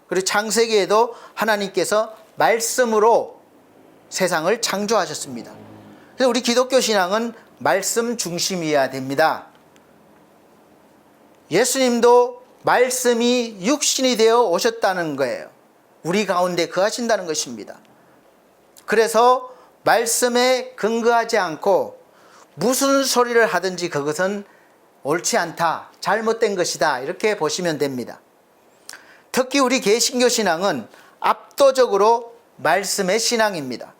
그리고 창세기에도 하나님께서 말씀으로 세상을 창조하셨습니다. 그래서 우리 기독교 신앙은 말씀 중심이어야 됩니다. 예수님도 말씀이 육신이 되어 오셨다는 거예요. 우리 가운데 거하신다는 것입니다. 그래서 말씀에 근거하지 않고 무슨 소리를 하든지 그것은 옳지 않다, 잘못된 것이다 이렇게 보시면 됩니다. 특히 우리 개신교 신앙은 압도적으로 말씀의 신앙입니다.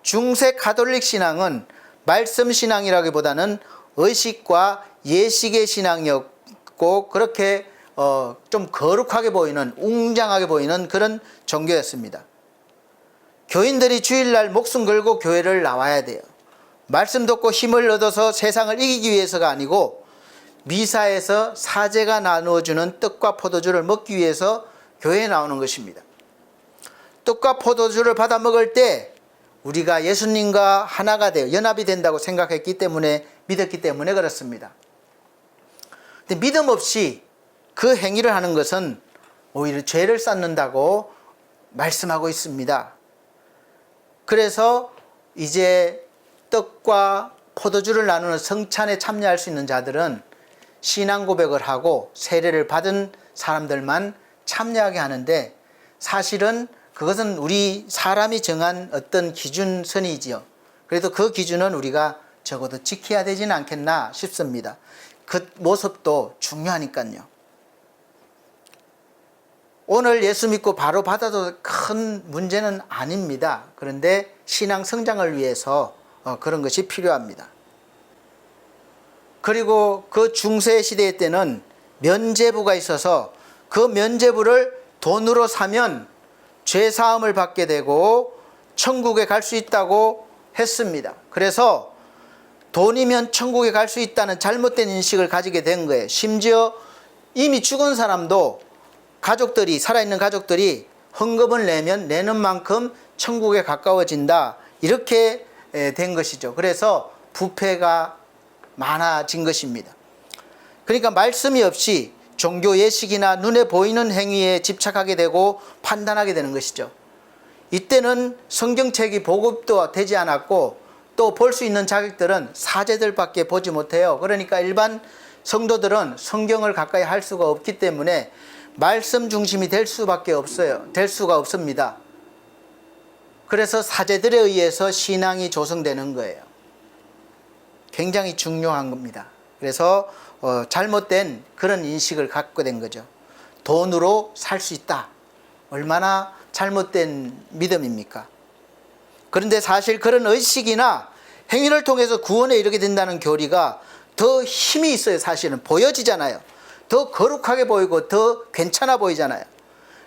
중세 가톨릭 신앙은 말씀 신앙이라기보다는 의식과 예식의 신앙이었고 그렇게 좀 거룩하게 보이는, 웅장하게 보이는 그런 종교였습니다. 교인들이 주일날 목숨 걸고 교회를 나와야 돼요. 말씀 듣고 힘을 얻어서 세상을 이기기 위해서가 아니고 미사에서 사제가 나누어주는 떡과 포도주를 먹기 위해서 교회에 나오는 것입니다. 떡과 포도주를 받아 먹을 때 우리가 예수님과 하나가 되어 연합이 된다고 생각했기 때문에, 믿었기 때문에 그렇습니다. 근데 믿음 없이 그 행위를 하는 것은 오히려 죄를 쌓는다고 말씀하고 있습니다. 그래서 이제 떡과 포도주를 나누는 성찬에 참여할 수 있는 자들은 신앙 고백을 하고 세례를 받은 사람들만 참여하게 하는데, 사실은 그것은 우리 사람이 정한 어떤 기준선이지요. 그래도 그 기준은 우리가 적어도 지켜야 되지는 않겠나 싶습니다. 그 모습도 중요하니까요. 오늘 예수 믿고 바로 받아도 큰 문제는 아닙니다. 그런데 신앙 성장을 위해서 그런 것이 필요합니다. 그리고 그 중세 시대 때는 면죄부가 있어서 그 면죄부를 돈으로 사면 죄사함을 받게 되고 천국에 갈 수 있다고 했습니다. 그래서 돈이면 천국에 갈 수 있다는 잘못된 인식을 가지게 된 거예요. 심지어 이미 죽은 사람도 가족들이, 살아있는 가족들이 헌금을 내는 만큼 천국에 가까워진다, 이렇게 된 것이죠. 그래서 부패가 많아진 것입니다. 그러니까 말씀이 없이 종교 예식이나 눈에 보이는 행위에 집착하게 되고 판단하게 되는 것이죠. 이때는 성경책이 보급도 되지 않았고 또 볼 수 있는 자격들은 사제들밖에 보지 못해요. 그러니까 일반 성도들은 성경을 가까이 할 수가 없기 때문에 말씀 중심이 될 수밖에 없어요. 될 수가 없습니다. 그래서 사제들에 의해서 신앙이 조성되는 거예요. 굉장히 중요한 겁니다. 그래서 잘못된 그런 인식을 갖게 된 거죠. 돈으로 살 수 있다. 얼마나 잘못된 믿음입니까? 그런데 사실 그런 의식이나 행위를 통해서 구원에 이르게 된다는 교리가 더 힘이 있어요. 사실은 보여지잖아요. 더 거룩하게 보이고 더 괜찮아 보이잖아요.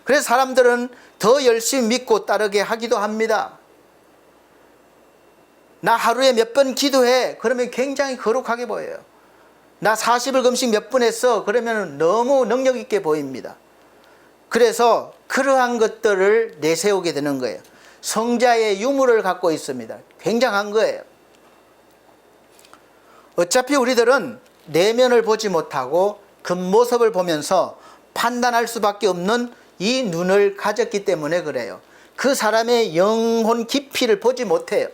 그래서 사람들은 더 열심히 믿고 따르게 하기도 합니다. 나 하루에 몇 번 기도해. 그러면 굉장히 거룩하게 보여요. 나 40일 금식 몇 분 했어. 그러면 너무 능력 있게 보입니다. 그래서 그러한 것들을 내세우게 되는 거예요. 성자의 유무를 갖고 있습니다. 굉장한 거예요. 어차피 우리들은 내면을 보지 못하고 겉모습을 보면서 판단할 수밖에 없는 이 눈을 가졌기 때문에 그래요. 그 사람의 영혼 깊이를 보지 못해요.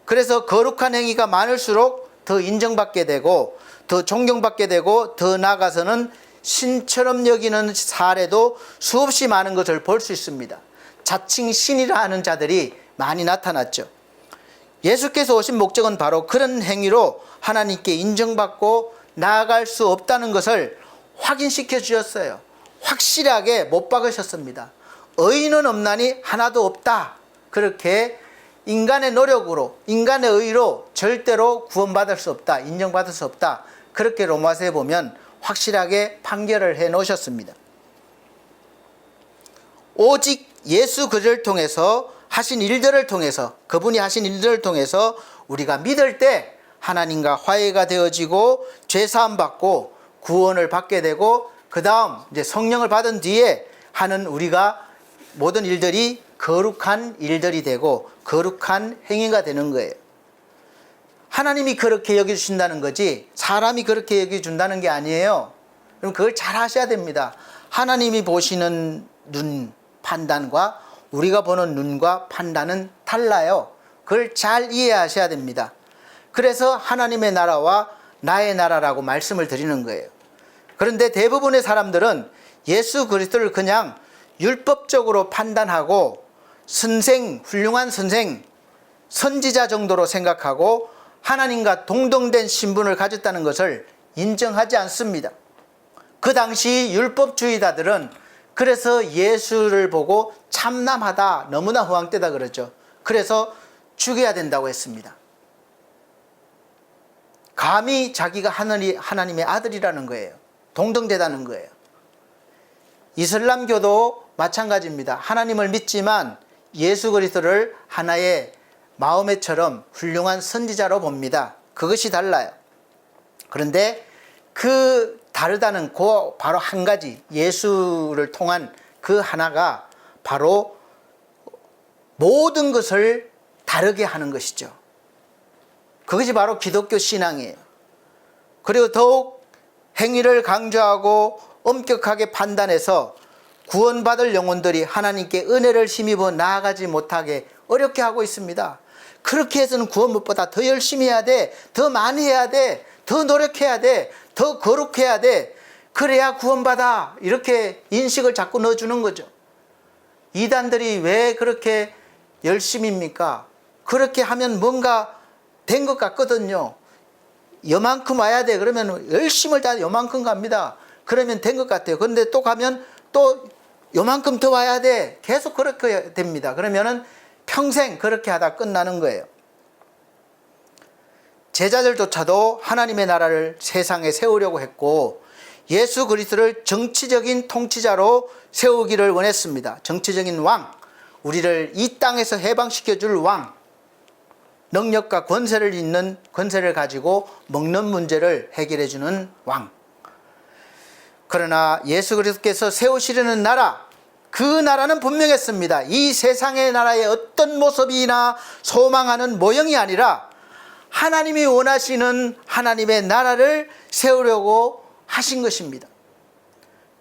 그래서 거룩한 행위가 많을수록 더 인정받게 되고 더 존경받게 되고 더 나아가서는 신처럼 여기는 사례도 수없이 많은 것을 볼 수 있습니다. 자칭 신이라 하는 자들이 많이 나타났죠. 예수께서 오신 목적은 바로 그런 행위로 하나님께 인정받고 나아갈 수 없다는 것을 확인시켜 주셨어요. 확실하게 못 박으셨습니다. 의인은 없나니 하나도 없다. 그렇게 인간의 노력으로, 인간의 의로 절대로 구원받을 수 없다. 인정받을 수 없다. 그렇게 로마서에 보면 확실하게 판결을 해 놓으셨습니다. 오직 예수 그리스도를 통해서 하신 일들을 통해서, 그분이 하신 일들을 통해서 우리가 믿을 때 하나님과 화해가 되어지고 죄사함 받고 구원을 받게 되고, 그 다음 이제 성령을 받은 뒤에 하는 우리가 모든 일들이 거룩한 일들이 되고 거룩한 행위가 되는 거예요. 하나님이 그렇게 여겨주신다는 거지 사람이 그렇게 여겨준다는 게 아니에요. 그럼 그걸 잘 하셔야 됩니다. 하나님이 보시는 눈 판단과 우리가 보는 눈과 판단은 달라요. 그걸 잘 이해하셔야 됩니다. 그래서 하나님의 나라와 나의 나라라고 말씀을 드리는 거예요. 그런데 대부분의 사람들은 예수 그리스도를 그냥 율법적으로 판단하고 선생, 훌륭한 선생, 선지자 정도로 생각하고 하나님과 동등된 신분을 가졌다는 것을 인정하지 않습니다. 그 당시 율법주의자들은 그래서 예수를 보고 참남하다, 너무나 허황되다 그러죠. 그래서 죽여야 된다고 했습니다. 감히 자기가 하나님의 아들이라는 거예요. 동등되다는 거예요. 이슬람교도 마찬가지입니다. 하나님을 믿지만 예수 그리스도를 하나의 마호메처럼 훌륭한 선지자로 봅니다. 그것이 달라요. 그런데 그 다르다는 그 바로 한 가지, 예수를 통한 그 하나가 바로 모든 것을 다르게 하는 것이죠. 그것이 바로 기독교 신앙이에요. 그리고 더욱 행위를 강조하고 엄격하게 판단해서 구원받을 영혼들이 하나님께 은혜를 힘입어 나아가지 못하게 어렵게 하고 있습니다. 그렇게 해서는 구원 무엇보다 더 열심히 해야 돼, 더 많이 해야 돼, 더 노력해야 돼, 더 거룩해야 돼, 그래야 구원받아, 이렇게 인식을 자꾸 넣어주는 거죠. 이단들이 왜 그렇게 열심입니까? 그렇게 하면 뭔가 된 것 같거든요. 요만큼 와야 돼. 그러면 열심을 다 요만큼 갑니다. 그러면 된 것 같아요. 그런데 또 가면 또 요만큼 더 와야 돼. 계속 그렇게 됩니다. 그러면은 평생 그렇게 하다 끝나는 거예요. 제자들조차도 하나님의 나라를 세상에 세우려고 했고 예수 그리스도를 정치적인 통치자로 세우기를 원했습니다. 정치적인 왕, 우리를 이 땅에서 해방시켜 줄 왕, 능력과 권세를 가지고 먹는 문제를 해결해 주는 왕. 그러나 예수 그리스도께서 세우시려는 나라, 그 나라는 분명했습니다. 이 세상의 나라의 어떤 모습이나 소망하는 모형이 아니라 하나님이 원하시는 하나님의 나라를 세우려고 하신 것입니다.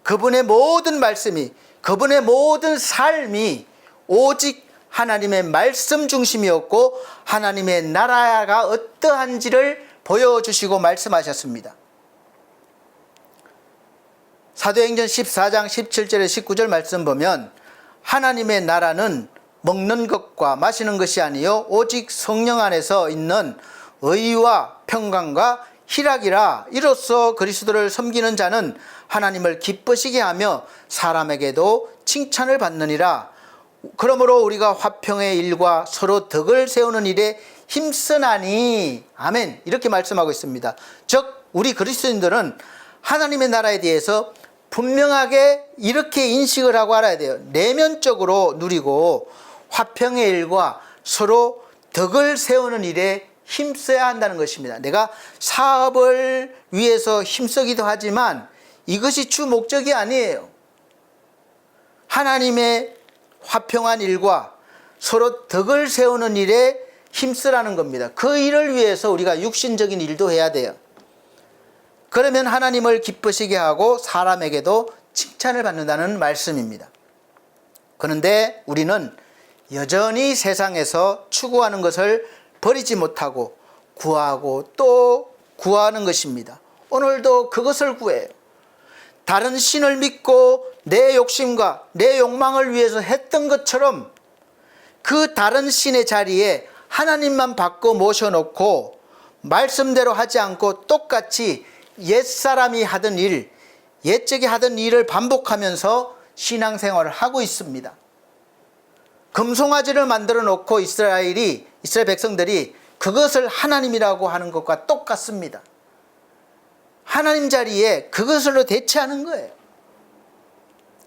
그분의 모든 말씀이, 그분의 모든 삶이 오직 하나님의 말씀 중심이었고 하나님의 나라가 어떠한지를 보여주시고 말씀하셨습니다. 사도행전 14장 17절에 19절 말씀 보면 하나님의 나라는 먹는 것과 마시는 것이 아니요 오직 성령 안에서 있는 의와 평강과 희락이라. 이로써 그리스도를 섬기는 자는 하나님을 기쁘시게 하며 사람에게도 칭찬을 받느니라. 그러므로 우리가 화평의 일과 서로 덕을 세우는 일에 힘쓰나니. 아멘. 이렇게 말씀하고 있습니다. 즉 우리 그리스도인들은 하나님의 나라에 대해서 분명하게 이렇게 인식을 하고 알아야 돼요. 내면적으로 누리고 화평의 일과 서로 덕을 세우는 일에 힘써야 한다는 것입니다. 내가 사업을 위해서 힘쓰기도 하지만 이것이 주 목적이 아니에요. 하나님의 화평한 일과 서로 덕을 세우는 일에 힘쓰라는 겁니다. 그 일을 위해서 우리가 육신적인 일도 해야 돼요. 그러면 하나님을 기쁘시게 하고 사람에게도 칭찬을 받는다는 말씀입니다. 그런데 우리는 여전히 세상에서 추구하는 것을 버리지 못하고 구하고 또 구하는 것입니다. 오늘도 그것을 구해요. 다른 신을 믿고 내 욕심과 내 욕망을 위해서 했던 것처럼 그 다른 신의 자리에 하나님만 바꿔 모셔놓고 말씀대로 하지 않고 똑같이 옛사람이 하던 일, 옛적에 하던 일을 반복하면서 신앙생활을 하고 있습니다. 금송아지를 만들어 놓고 이스라엘 백성들이 그것을 하나님이라고 하는 것과 똑같습니다. 하나님 자리에 그것으로 대체하는 거예요.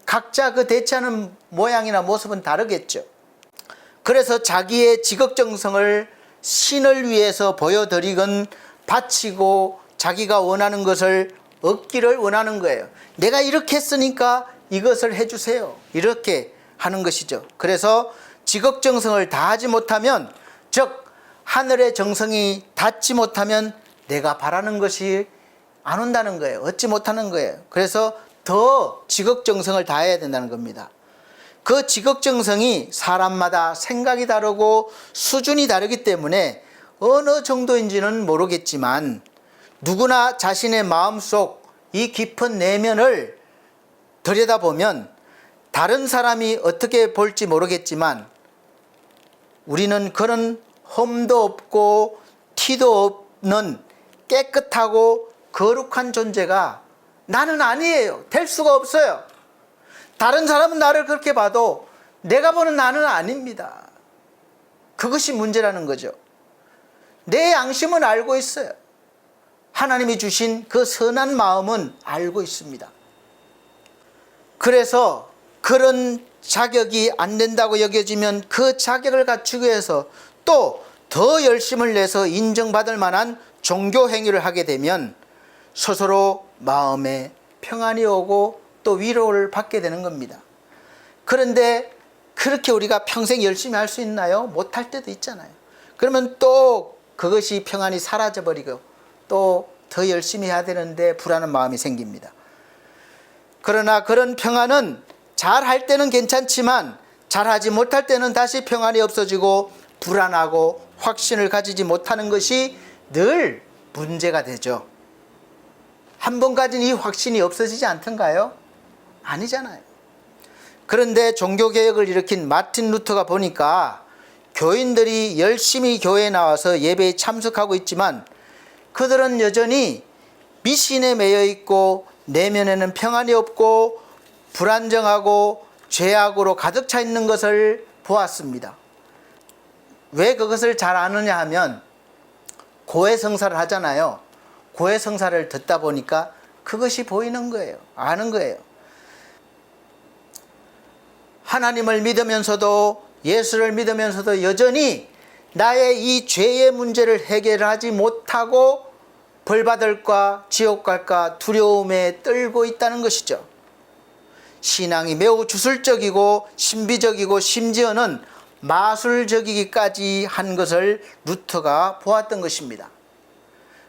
각자 그 대체하는 모양이나 모습은 다르겠죠. 그래서 자기의 지극정성을 신을 위해서 보여드리건 바치고 자기가 원하는 것을 얻기를 원하는 거예요. 내가 이렇게 했으니까 이것을 해주세요. 이렇게 하는 것이죠. 그래서 지극정성을 다하지 못하면, 즉 하늘의 정성이 닿지 못하면 내가 바라는 것이 안 온다는 거예요. 얻지 못하는 거예요. 그래서 더 지극정성을 다해야 된다는 겁니다. 그 지극정성이 사람마다 생각이 다르고 수준이 다르기 때문에 어느 정도인지는 모르겠지만 누구나 자신의 마음속 이 깊은 내면을 들여다보면 다른 사람이 어떻게 볼지 모르겠지만 우리는 그런 흠도 없고 티도 없는 깨끗하고 거룩한 존재가 나는 아니에요. 될 수가 없어요. 다른 사람은 나를 그렇게 봐도 내가 보는 나는 아닙니다. 그것이 문제라는 거죠. 내 양심은 알고 있어요. 하나님이 주신 그 선한 마음은 알고 있습니다. 그래서 그런 자격이 안 된다고 여겨지면 그 자격을 갖추기 위해서 또 더 열심을 내서 인정받을 만한 종교 행위를 하게 되면 스스로 마음에 평안이 오고 또 위로를 받게 되는 겁니다. 그런데 그렇게 우리가 평생 열심히 할 수 있나요? 못할 때도 있잖아요. 그러면 또 그것이 평안이 사라져버리고 또 더 열심히 해야 되는데 불안한 마음이 생깁니다. 그러나 그런 평안은 잘할 때는 괜찮지만 잘하지 못할 때는 다시 평안이 없어지고 불안하고 확신을 가지지 못하는 것이 늘 문제가 되죠. 한 번 가진 이 확신이 없어지지 않던가요? 아니잖아요. 그런데 종교개혁을 일으킨 마틴 루터가 보니까 교인들이 열심히 교회에 나와서 예배에 참석하고 있지만 그들은 여전히 미신에 매여 있고 내면에는 평안이 없고 불안정하고 죄악으로 가득 차 있는 것을 보았습니다. 왜 그것을 잘 아느냐 하면 고해성사를 하잖아요. 고해성사를 듣다 보니까 그것이 보이는 거예요. 아는 거예요. 하나님을 믿으면서도 예수를 믿으면서도 여전히 나의 이 죄의 문제를 해결하지 못하고 벌받을까 지옥 갈까 두려움에 떨고 있다는 것이죠. 신앙이 매우 주술적이고 신비적이고 심지어는 마술적이기까지 한 것을 루터가 보았던 것입니다.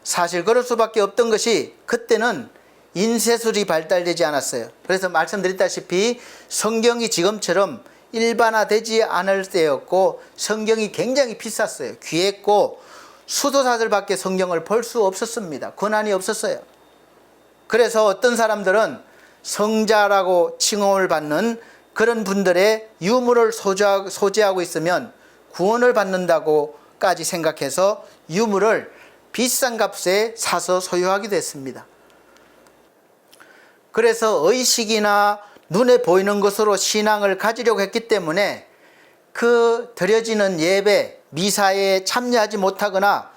사실 그럴 수밖에 없던 것이 그때는 인쇄술이 발달되지 않았어요. 그래서 말씀드렸다시피 성경이 지금처럼 일반화되지 않을 때였고 성경이 굉장히 비쌌어요. 귀했고 수도사들밖에 성경을 볼 수 없었습니다. 권한이 없었어요. 그래서 어떤 사람들은 성자라고 칭호를 받는 그런 분들의 유물을 소지하고 있으면 구원을 받는다고까지 생각해서 유물을 비싼 값에 사서 소유하기도 했습니다. 그래서 의식이나 눈에 보이는 것으로 신앙을 가지려고 했기 때문에 그 드려지는 예배, 미사에 참여하지 못하거나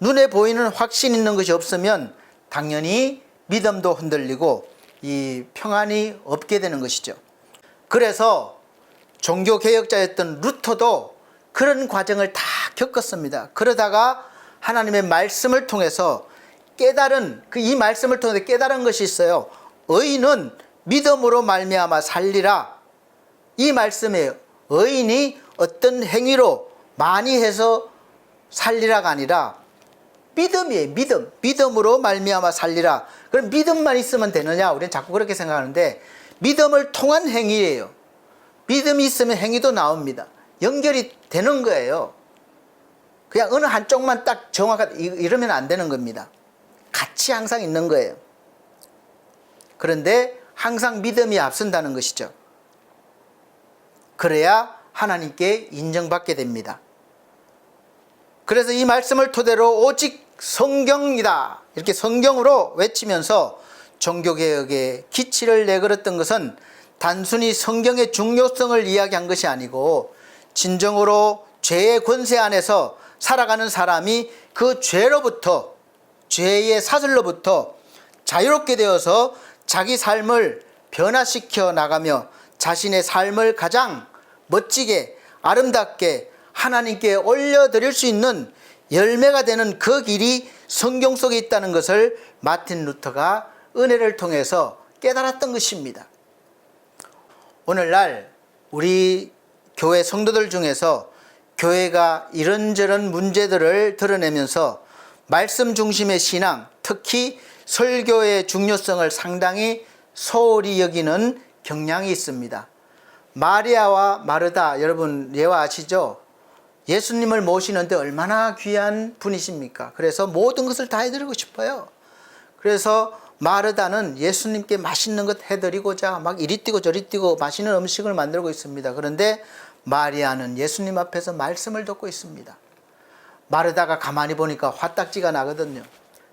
눈에 보이는 확신 있는 것이 없으면 당연히 믿음도 흔들리고 이 평안이 없게 되는 것이죠. 그래서 종교개혁자였던 루터도 그런 과정을 다 겪었습니다. 그러다가 하나님의 말씀을 통해서 깨달은 이 말씀을 통해서 깨달은 것이 있어요. 의인은 믿음으로 말미암아 살리라. 이 말씀이에요. 의인이 어떤 행위로 많이 해서 살리라가 아니라 믿음이에요. 믿음으로 말미암아 살리라. 그럼 믿음만 있으면 되느냐? 우리는 자꾸 그렇게 생각하는데 믿음을 통한 행위예요. 믿음이 있으면 행위도 나옵니다. 연결이 되는 거예요. 그냥 어느 한쪽만 딱 정확하게 이러면 안 되는 겁니다. 같이 항상 있는 거예요. 그런데 항상 믿음이 앞선다는 것이죠. 그래야 하나님께 인정받게 됩니다. 그래서 이 말씀을 토대로 오직 성경이다 이렇게 성경으로 외치면서 종교개혁의 기치를 내걸었던 것은 단순히 성경의 중요성을 이야기한 것이 아니고 진정으로 죄의 권세 안에서 살아가는 사람이 그 죄로부터, 죄의 사슬로부터 자유롭게 되어서 자기 삶을 변화시켜 나가며 자신의 삶을 가장 멋지게 아름답게 하나님께 올려드릴 수 있는 열매가 되는 그 길이 성경 속에 있다는 것을 마틴 루터가 은혜를 통해서 깨달았던 것입니다. 오늘날 우리 교회 성도들 중에서 교회가 이런저런 문제들을 드러내면서 말씀 중심의 신앙, 특히 설교의 중요성을 상당히 소홀히 여기는 경향이 있습니다. 마리아와 마르다 여러분 예화 아시죠? 예수님을 모시는데 얼마나 귀한 분이십니까? 그래서 모든 것을 다 해드리고 싶어요. 그래서 마르다는 예수님께 맛있는 것 해드리고자 막 이리 뛰고 저리 뛰고 맛있는 음식을 만들고 있습니다. 그런데 마리아는 예수님 앞에서 말씀을 듣고 있습니다. 마르다가 가만히 보니까 화딱지가 나거든요.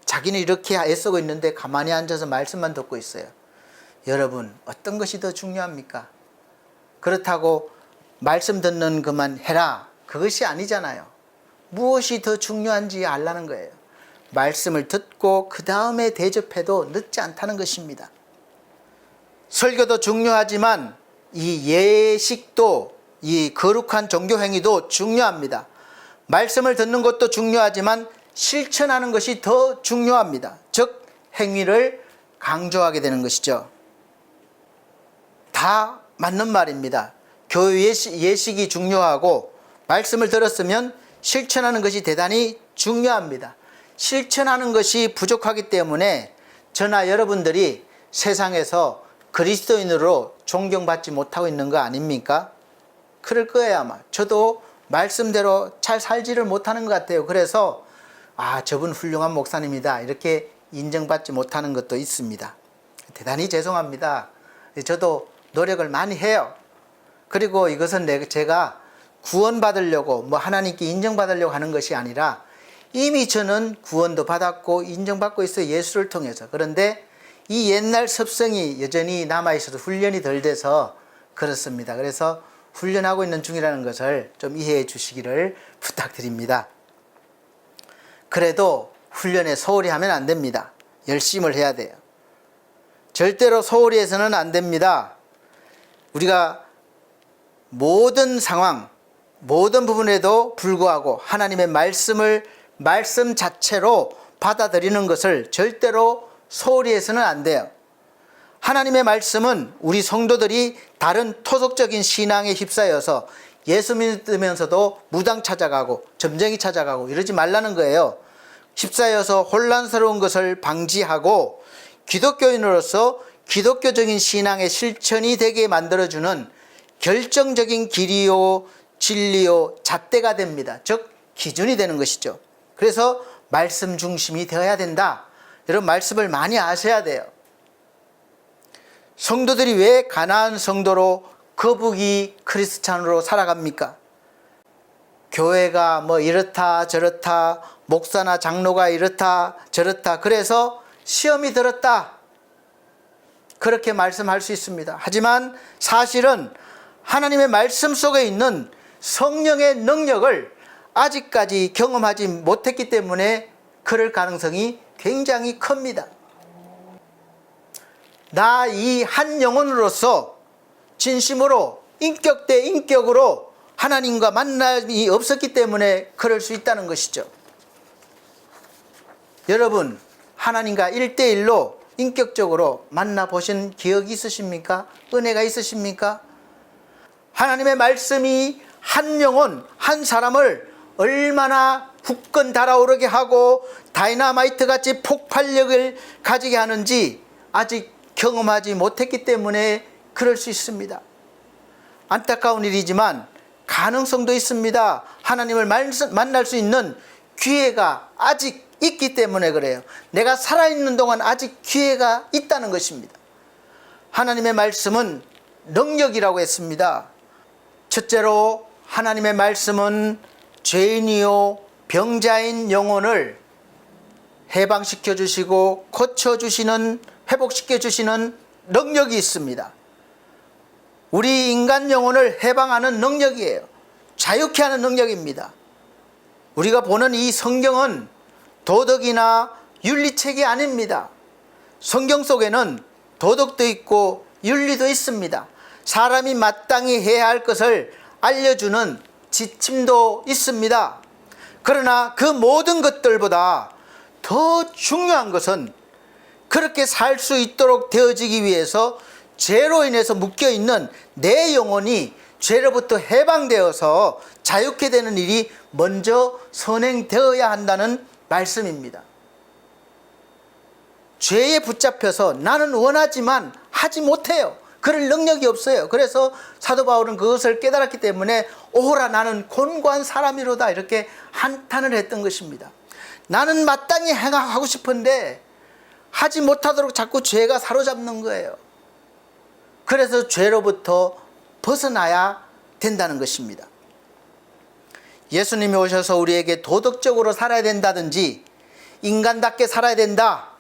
자기는 이렇게 애쓰고 있는데 가만히 앉아서 말씀만 듣고 있어요. 여러분, 어떤 것이 더 중요합니까? 그렇다고 말씀 듣는 것만 해라, 그것이 아니잖아요. 무엇이 더 중요한지 알라는 거예요. 말씀을 듣고 그 다음에 대접해도 늦지 않다는 것입니다. 설교도 중요하지만 이 예식도, 이 거룩한 종교 행위도 중요합니다. 말씀을 듣는 것도 중요하지만 실천하는 것이 더 중요합니다. 즉 행위를 강조하게 되는 것이죠. 다 맞는 말입니다. 교회 예식이 중요하고 말씀을 들었으면 실천하는 것이 대단히 중요합니다. 실천하는 것이 부족하기 때문에 저나 여러분들이 세상에서 그리스도인으로 존경받지 못하고 있는 거 아닙니까? 그럴 거예요 아마. 저도 말씀대로 잘 살지를 못하는 것 같아요. 그래서 저분 훌륭한 목사님이다 이렇게 인정받지 못하는 것도 있습니다. 대단히 죄송합니다. 저도 노력을 많이 해요. 그리고 이것은 제가 구원받으려고 하나님께 인정받으려고 하는 것이 아니라 이미 저는 구원도 받았고 인정받고 있어요. 예수를 통해서. 그런데 이 옛날 습성이 여전히 남아있어도 훈련이 덜 돼서 그렇습니다. 그래서 훈련하고 있는 중이라는 것을 좀 이해해 주시기를 부탁드립니다. 그래도 훈련에 소홀히 하면 안 됩니다. 열심을 해야 돼요. 절대로 소홀히 해서는 안 됩니다. 우리가 모든 상황, 모든 부분에도 불구하고 하나님의 말씀 자체로 받아들이는 것을 절대로 소홀히 해서는 안 돼요. 하나님의 말씀은 우리 성도들이 다른 토속적인 신앙에 휩싸여서 예수 믿으면서도 무당 찾아가고 점쟁이 찾아가고 이러지 말라는 거예요. 휩싸여서 혼란스러운 것을 방지하고 기독교인으로서 기독교적인 신앙의 실천이 되게 만들어주는 결정적인 길이요 진리요 잣대가 됩니다. 즉 기준이 되는 것이죠. 그래서 말씀 중심이 되어야 된다. 여러분 말씀을 많이 아셔야 돼요. 성도들이 왜 가나안 성도로 거북이 크리스찬으로 살아갑니까? 교회가 뭐 이렇다 저렇다, 목사나 장로가 이렇다 저렇다, 그래서 시험이 들었다, 그렇게 말씀할 수 있습니다. 하지만 사실은 하나님의 말씀 속에 있는 성령의 능력을 아직까지 경험하지 못했기 때문에 그럴 가능성이 굉장히 큽니다. 나 이 한 영혼으로서 진심으로 인격 대 인격으로 하나님과 만남이 없었기 때문에 그럴 수 있다는 것이죠. 여러분, 하나님과 1대1로 인격적으로 만나보신 기억이 있으십니까? 은혜가 있으십니까? 하나님의 말씀이 한 영혼, 한 사람을 얼마나 굳건 달아오르게 하고 다이너마이트 같이 폭발력을 가지게 하는지 아직 경험하지 못했기 때문에 그럴 수 있습니다. 안타까운 일이지만 가능성도 있습니다. 하나님을 만날 수 있는 기회가 아직 있기 때문에 그래요. 내가 살아있는 동안 아직 기회가 있다는 것입니다. 하나님의 말씀은 능력이라고 했습니다. 첫째로 하나님의 말씀은 죄인이요 병자인 영혼을 해방시켜 주시고 고쳐주시는, 회복시켜 주시는 능력이 있습니다. 우리 인간 영혼을 해방하는 능력이에요. 자유케 하는 능력입니다. 우리가 보는 이 성경은 도덕이나 윤리책이 아닙니다. 성경 속에는 도덕도 있고 윤리도 있습니다. 사람이 마땅히 해야 할 것을 알려주는 지침도 있습니다. 그러나 그 모든 것들보다 더 중요한 것은 그렇게 살 수 있도록 되어지기 위해서 죄로 인해서 묶여있는 내 영혼이 죄로부터 해방되어서 자유케 되는 일이 먼저 선행되어야 한다는 말씀입니다. 죄에 붙잡혀서 나는 원하지만 하지 못해요. 그럴 능력이 없어요. 그래서 사도 바울은 그것을 깨달았기 때문에 오호라 나는 곤고한 사람이로다 이렇게 한탄을 했던 것입니다. 나는 마땅히 행하고 싶은데 하지 못하도록 자꾸 죄가 사로잡는 거예요. 그래서 죄로부터 벗어나야 된다는 것입니다. 예수님이 오셔서 우리에게 도덕적으로 살아야 된다든지 인간답게 살아야 된다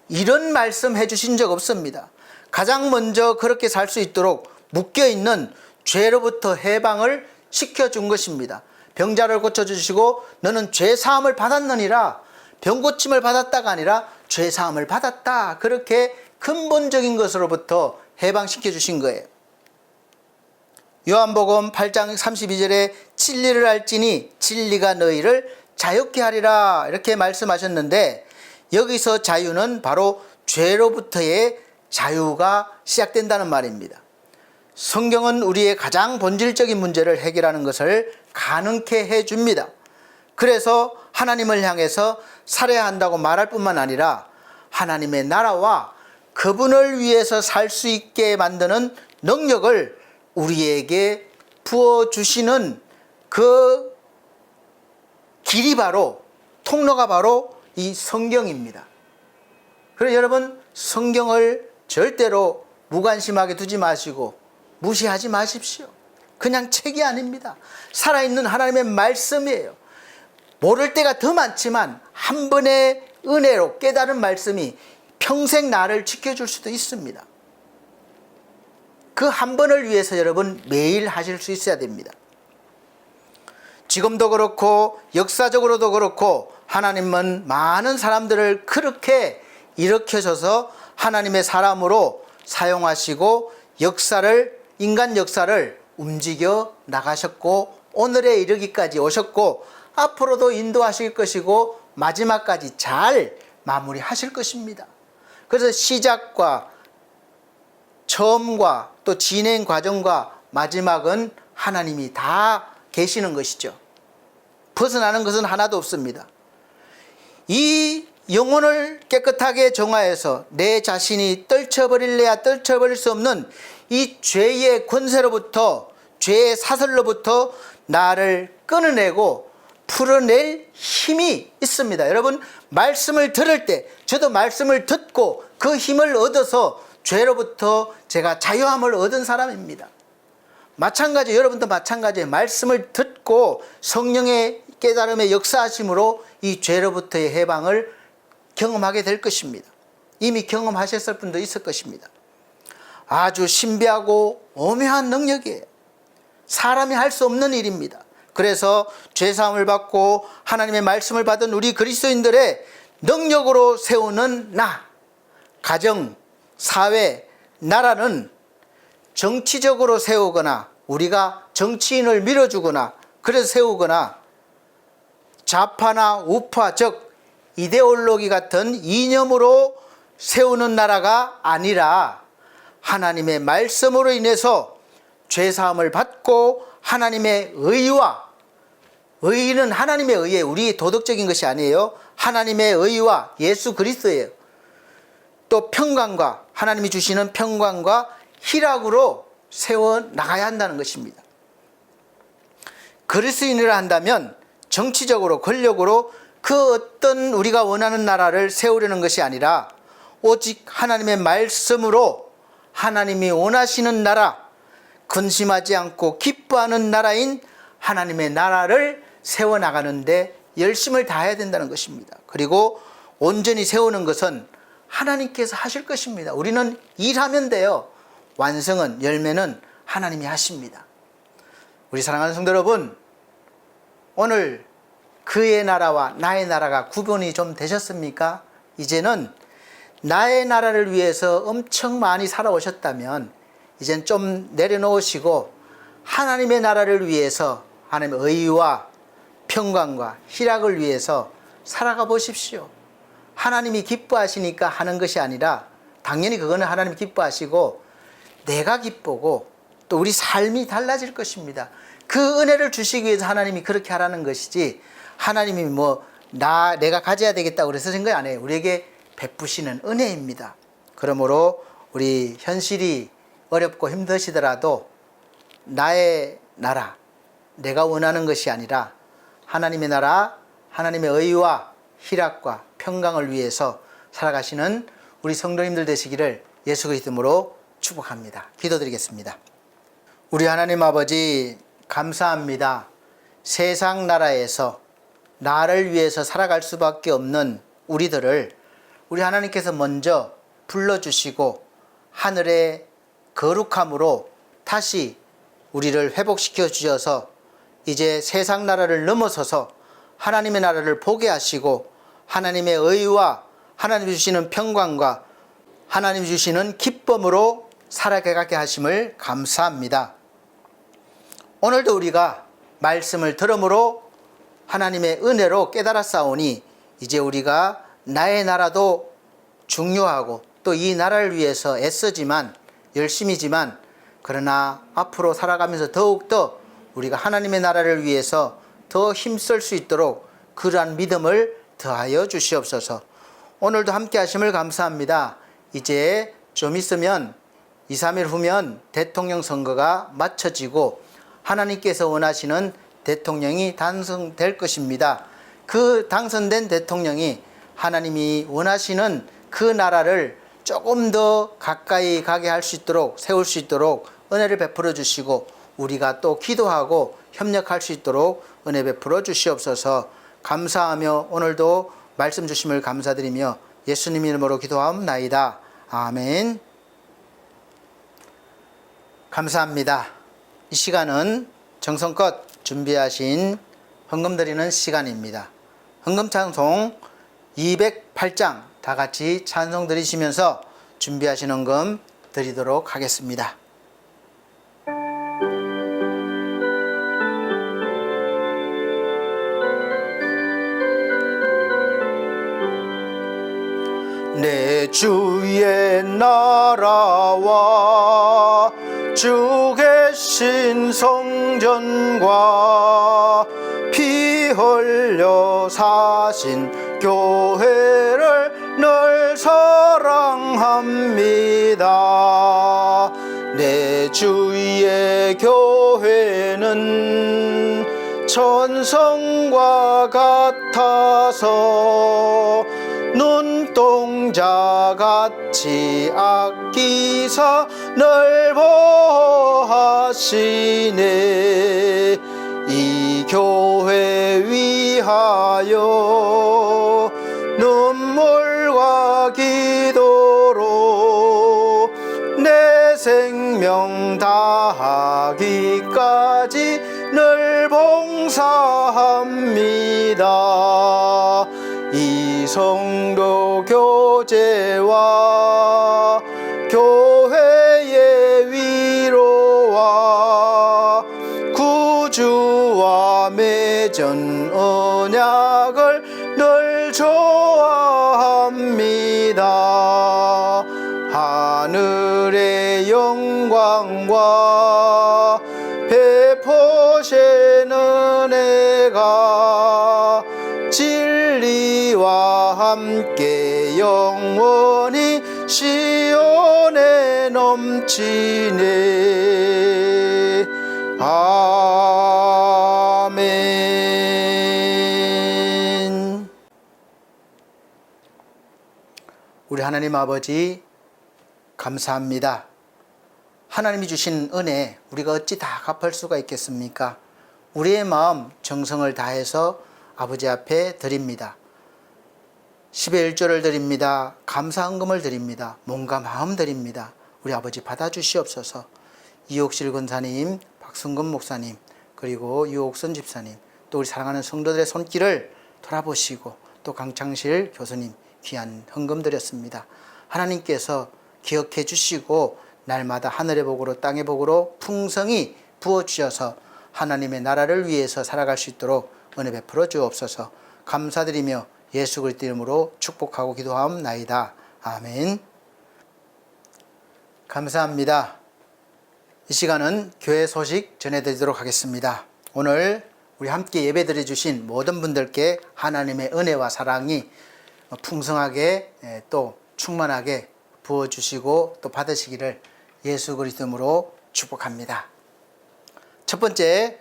이런 말씀 해주신 적 없습니다. 가장 먼저 그렇게 살 수 있도록 묶여있는 죄로부터 해방을 시켜준 것입니다. 병자를 고쳐주시고 너는 죄사함을 받았느니라, 병고침을 받았다가 아니라 죄사함을 받았다, 그렇게 근본적인 것으로부터 해방시켜 주신 거예요. 요한복음 8장 32절에 진리를 알지니 진리가 너희를 자유케 하리라 이렇게 말씀하셨는데, 여기서 자유는 바로 죄로부터의 자유가 시작된다는 말입니다. 성경은 우리의 가장 본질적인 문제를 해결하는 것을 가능케 해줍니다. 그래서 하나님을 향해서 살아야 한다고 말할 뿐만 아니라 하나님의 나라와 그분을 위해서 살 수 있게 만드는 능력을 우리에게 부어주시는 그 길이 바로, 통로가 바로 이 성경입니다. 그래서 여러분, 성경을 절대로 무관심하게 두지 마시고 무시하지 마십시오. 그냥 책이 아닙니다. 살아있는 하나님의 말씀이에요. 모를 때가 더 많지만 한 번의 은혜로 깨달은 말씀이 평생 나를 지켜줄 수도 있습니다. 그 한 번을 위해서 여러분 매일 하실 수 있어야 됩니다. 지금도 그렇고 역사적으로도 그렇고 하나님은 많은 사람들을 그렇게 일으켜줘서 하나님의 사람으로 사용하시고 인간 역사를 움직여 나가셨고 오늘에 이르기까지 오셨고 앞으로도 인도하실 것이고 마지막까지 잘 마무리하실 것입니다. 그래서 시작과 처음과 또 진행 과정과 마지막은 하나님이 다 계시는 것이죠. 벗어나는 것은 하나도 없습니다. 이 영혼을 깨끗하게 정화해서 내 자신이 떨쳐버릴래야 떨쳐버릴 수 없는 이 죄의 권세로부터, 죄의 사슬로부터 나를 끊어내고 풀어낼 힘이 있습니다. 여러분, 말씀을 들을 때 저도 말씀을 듣고 그 힘을 얻어서 죄로부터 제가 자유함을 얻은 사람입니다. 마찬가지, 여러분도 마찬가지예요. 말씀을 듣고 성령의 깨달음의 역사하심으로 이 죄로부터의 해방을 경험하게 될 것입니다. 이미 경험하셨을 분도 있을 것입니다. 아주 신비하고 오묘한 능력이에요. 사람이 할 수 없는 일입니다. 그래서 죄사함을 받고 하나님의 말씀을 받은 우리 그리스도인들의 능력으로 세우는 나, 가정, 사회, 나라는 정치적으로 세우거나 우리가 정치인을 밀어주거나 그래서 세우거나 좌파나 우파, 즉 이데올로기 같은 이념으로 세우는 나라가 아니라 하나님의 말씀으로 인해서 죄사함을 받고 하나님의 의와, 의는 하나님의 의에 우리 도덕적인 것이 아니에요. 하나님의 의와 예수 그리스도예요. 또 평강과, 하나님이 주시는 평강과 희락으로 세워 나가야 한다는 것입니다. 그리스도인이라 한다면 정치적으로, 권력으로 그 어떤 우리가 원하는 나라를 세우려는 것이 아니라 오직 하나님의 말씀으로 하나님이 원하시는 나라, 근심하지 않고 기뻐하는 나라인 하나님의 나라를 세워나가는데 열심을 다해야 된다는 것입니다. 그리고 온전히 세우는 것은 하나님께서 하실 것입니다. 우리는 일하면 돼요. 완성은, 열매는 하나님이 하십니다. 우리 사랑하는 성도 여러분, 오늘 그의 나라와 나의 나라가 구분이 좀 되셨습니까? 이제는 나의 나라를 위해서 엄청 많이 살아오셨다면 이젠 좀 내려놓으시고 하나님의 나라를 위해서 하나님의 의와 평강과 희락을 위해서 살아가 보십시오. 하나님이 기뻐하시니까 하는 것이 아니라 당연히 그거는 하나님이 기뻐하시고 내가 기쁘고 또 우리 삶이 달라질 것입니다. 그 은혜를 주시기 위해서 하나님이 그렇게 하라는 것이지 하나님이 내가 가져야 되겠다고 그래서 된 거 아니에요. 우리에게 베푸시는 은혜입니다. 그러므로 우리 현실이 어렵고 힘드시더라도 나의 나라, 내가 원하는 것이 아니라 하나님의 나라, 하나님의 의와 희락과 평강을 위해서 살아가시는 우리 성도님들 되시기를 예수 그리스도로 축복합니다. 기도드리겠습니다. 우리 하나님 아버지 감사합니다. 세상 나라에서 나를 위해서 살아갈 수밖에 없는 우리들을 우리 하나님께서 먼저 불러주시고 하늘의 거룩함으로 다시 우리를 회복시켜 주셔서 이제 세상 나라를 넘어서서 하나님의 나라를 보게 하시고 하나님의 의와 하나님이 주시는 평강과 하나님이 주시는 기쁨으로 살아가게 하심을 감사합니다. 오늘도 우리가 말씀을 들음으로 하나님의 은혜로 깨달았사오니 이제 우리가 나의 나라도 중요하고 또 이 나라를 위해서 애쓰지만 열심이지만 그러나 앞으로 살아가면서 더욱더 우리가 하나님의 나라를 위해서 더 힘쓸 수 있도록 그러한 믿음을 더하여 주시옵소서. 오늘도 함께 하심을 감사합니다. 이제 좀 있으면 2, 3일 후면 대통령 선거가 마쳐지고 하나님께서 원하시는 대통령이 당선될 것입니다. 그 당선된 대통령이 하나님이 원하시는 그 나라를 조금 더 가까이 가게 할 수 있도록 세울 수 있도록 은혜를 베풀어 주시고 우리가 또 기도하고 협력할 수 있도록 은혜 베풀어 주시옵소서. 감사하며 오늘도 말씀 주심을 감사드리며 예수님 이름으로 기도하옵나이다. 아멘. 감사합니다. 이 시간은 정성껏 준비하신 헌금 드리는 시간입니다. 헌금 찬송 208장 다 같이 찬송 드리시면서 준비하신 헌금 드리도록 하겠습니다. 내 주의 나라와 주 계신 성전과 피 흘려 사신 교회를 늘 사랑합니다. 내 주의 교회는 천성과 같아서 눈동자 성자같이 아끼사 널 보호하시네. 이 교회 위하여 눈물과 기도로 내 생명 다하기까지 늘 봉사합니다. 이 성도 교제와 교회의 위로와 구주와 맺은 언약을 늘 좋아합니다. 하늘의 영광과 베푸시는 은혜가 진리와 함께 영원히 시온에 넘치네. 아멘. 우리 하나님 아버지 감사합니다. 하나님이 주신 은혜 우리가 어찌 다 갚을 수가 있겠습니까? 우리의 마음 정성을 다해서 아버지 앞에 드립니다. 10의 1조를 드립니다. 감사헌금을 드립니다. 몸과 마음 드립니다. 우리 아버지 받아주시옵소서. 이옥실 권사님, 박승근 목사님, 그리고 유옥선 집사님, 또 우리 사랑하는 성도들의 손길을 돌아보시고 또 강창실 교수님 귀한 헌금 드렸습니다. 하나님께서 기억해 주시고 날마다 하늘의 복으로 땅의 복으로 풍성히 부어주셔서 하나님의 나라를 위해서 살아갈 수 있도록 은혜 베풀어 주옵소서. 감사드리며 예수 그리스도 이름으로 축복하고 기도하옵나이다. 아멘. 감사합니다. 이 시간은 교회 소식 전해드리도록 하겠습니다. 오늘 우리 함께 예배드려 주신 모든 분들께 하나님의 은혜와 사랑이 풍성하게 또 충만하게 부어주시고 또 받으시기를 예수 그리스도 이름으로 축복합니다. 첫 번째,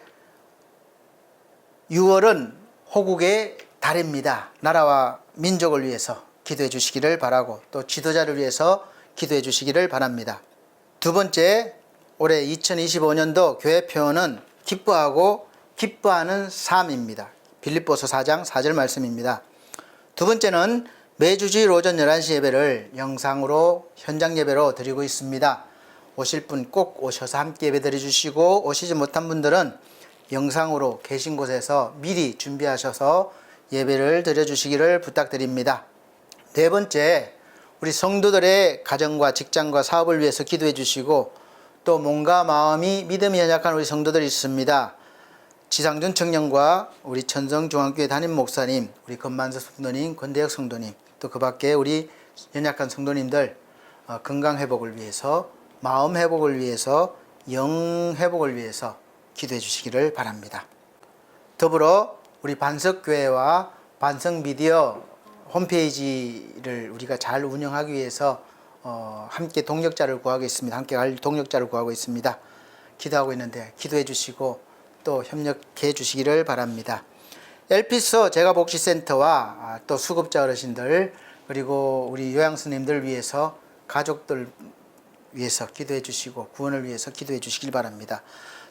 6월은 호국의 달입니다. 나라와 민족을 위해서 기도해 주시기를 바라고 또 지도자를 위해서 기도해 주시기를 바랍니다. 두 번째, 올해 2025년도 교회 표어는 기뻐하고 기뻐하는 삶입니다. 빌립보서 4장 4절 말씀입니다. 두 번째는 매주 주일 오전 11시 예배를 영상으로 현장 예배로 드리고 있습니다. 오실 분 꼭 오셔서 함께 예배 드려 주시고 오시지 못한 분들은 영상으로 계신 곳에서 미리 준비하셔서 예배를 드려 주시기를 부탁드립니다. 네 번째, 우리 성도들의 가정과 직장과 사업을 위해서 기도해 주시고 또 몸과 마음이 믿음이 연약한 우리 성도들이 있습니다. 지상준 청년과 우리 천성중앙교회 담임 목사님, 우리 건만석 성도님, 권대혁 성도님, 또 그 밖에 우리 연약한 성도님들 건강 회복을 위해서, 마음 회복을 위해서, 영 회복을 위해서 기도해 주시기를 바랍니다. 더불어 우리 반석교회와 반석미디어 홈페이지를 우리가 잘 운영하기 위해서 함께 동력자를 구하고 있습니다. 함께 갈 동력자를 구하고 있습니다. 기도하고 있는데 기도해 주시고 또 협력해 주시기를 바랍니다. 엘피소 제가복지센터와 또 수급자 어르신들 그리고 우리 요양스님들 위해서 가족들 위해서 기도해 주시고 구원을 위해서 기도해 주시길 바랍니다.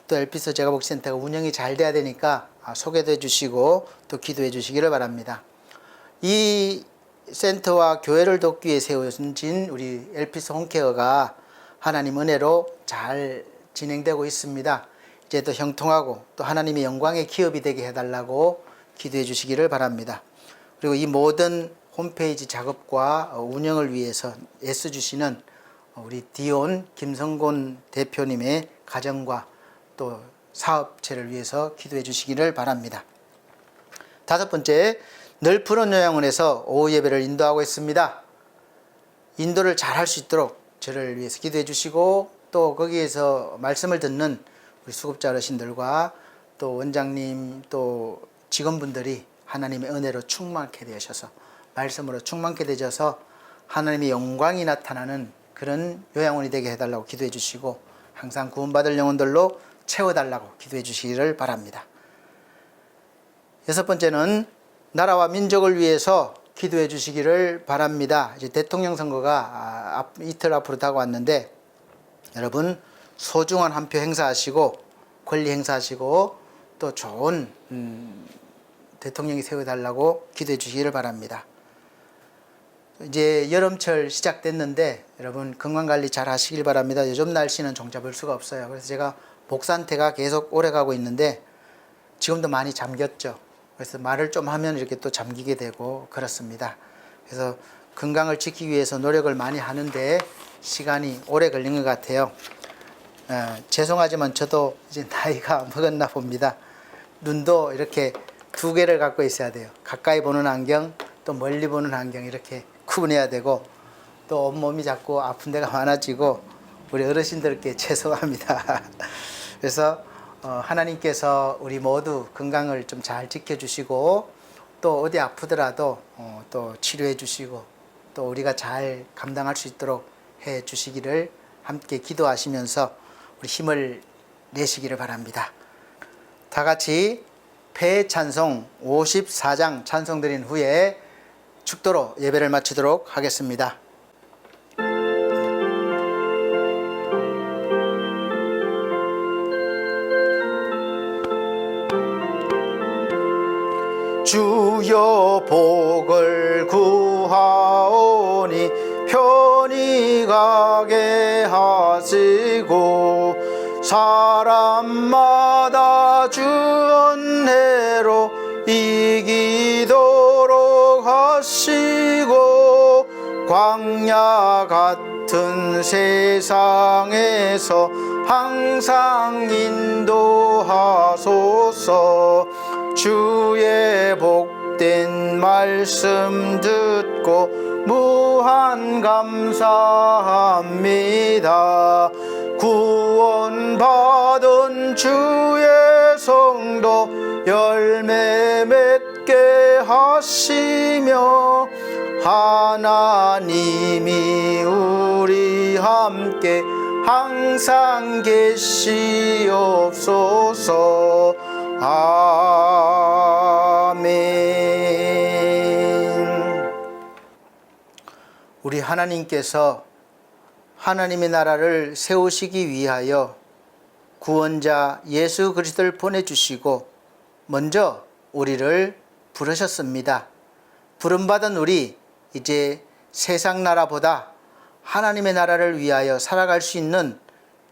또 엘피소 제가복지센터가 운영이 잘 돼야 되니까 소개도 해 주시고 또 기도해 주시기를 바랍니다. 이 센터와 교회를 돕기 위해 세워진 우리 엘피소 홈케어가 하나님 은혜로 잘 진행되고 있습니다. 이제 또 형통하고 또 하나님의 영광의 기업이 되게 해달라고 기도해 주시기를 바랍니다. 그리고 이 모든 홈페이지 작업과 운영을 위해서 애써주시는 우리 디온 김성곤 대표님의 가정과 또 사업체를 위해서 기도해 주시기를 바랍니다. 다섯 번째, 널푸른 요양원에서 오후 예배를 인도하고 있습니다. 인도를 잘 할 수 있도록 저를 위해서 기도해 주시고 또 거기에서 말씀을 듣는 우리 수급자 어르신들과 또 원장님 또 직원분들이 하나님의 은혜로 충만케 되셔서 말씀으로 충만케 되셔서 하나님의 영광이 나타나는 그런 요양원이 되게 해달라고 기도해 주시고 항상 구원받을 영혼들로 채워달라고 기도해 주시기를 바랍니다. 여섯 번째는 나라와 민족을 위해서 기도해 주시기를 바랍니다. 이제 대통령 선거가 이틀 앞으로 다가왔는데 여러분 소중한 한 표 행사하시고 권리 행사하시고 또 좋은 대통령이 세워달라고 기도해 주시기를 바랍니다. 이제 여름철 시작됐는데 여러분 건강관리 잘 하시길 바랍니다. 요즘 날씨는 종잡을 수가 없어요. 그래서 제가 목 상태가 계속 오래가고 있는데 지금도 많이 잠겼죠. 그래서 말을 좀 하면 이렇게 또 잠기게 되고 그렇습니다. 그래서 건강을 지키기 위해서 노력을 많이 하는데 시간이 오래 걸린 것 같아요. 죄송하지만 저도 이제 나이가 먹었나 봅니다. 눈도 이렇게 두 개를 갖고 있어야 돼요. 가까이 보는 안경, 또 멀리 보는 안경 이렇게 구분해야 되고 또 온몸이 자꾸 아픈 데가 많아지고 우리 어르신들께 죄송합니다. 그래서 하나님께서 우리 모두 건강을 좀 잘 지켜주시고 또 어디 아프더라도 또 치료해 주시고 또 우리가 잘 감당할 수 있도록 해 주시기를 함께 기도하시면서 우리 힘을 내시기를 바랍니다. 다 같이 패찬송 54장 찬송 드린 후에 축도로 예배를 마치도록 하겠습니다. 주여 복을 구하오니 편히 가게 하시고 사람마다 주 은혜로 이기도록 하시고 광야 같은 세상에서 항상 인도하소서. 주의 복된 말씀 듣고 무한 감사합니다. 구원받은 주의 성도 열매 맺게 하시며 하나님이 우리 함께 항상 계시옵소서. 아멘. 우리 하나님께서 하나님의 나라를 세우시기 위하여 구원자 예수 그리스도를 보내주시고 먼저 우리를 부르셨습니다. 부름받은 우리 이제 세상 나라보다 하나님의 나라를 위하여 살아갈 수 있는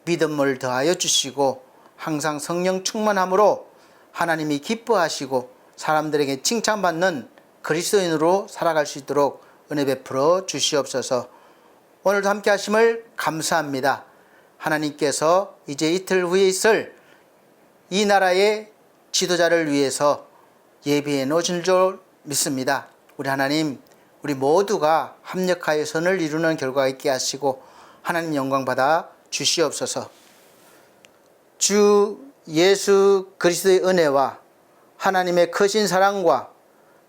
믿음을 더하여 주시고 항상 성령 충만함으로 하나님이 기뻐하시고 사람들에게 칭찬받는 그리스도인으로 살아갈 수 있도록 은혜 베풀어 주시옵소서. 오늘도 함께 하심을 감사합니다. 하나님께서 이제 이틀 후에 있을 이 나라의 지도자를 위해서 예비해 놓으신 줄 믿습니다. 우리 하나님, 우리 모두가 합력하여 선을 이루는 결과가 있게 하시고 하나님 영광 받아 주시옵소서. 주 예수 그리스도의 은혜와 하나님의 크신 사랑과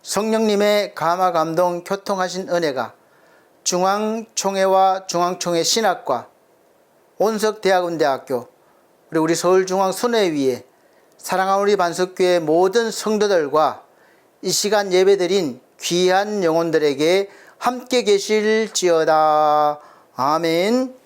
성령님의 감화 감동 교통하신 은혜가 중앙총회와 중앙총회 신학과 온석대학원대학교 그리고 우리 서울중앙선회위에 사랑하는 우리 반석교회 모든 성도들과 이 시간 예배드린 귀한 영혼들에게 함께 계실지어다. 아멘.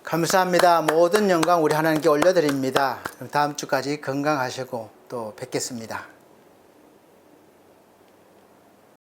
감사합니다. 모든 영광 우리 하나님께 올려드립니다. 그럼 다음 주까지 건강하시고 또 뵙겠습니다.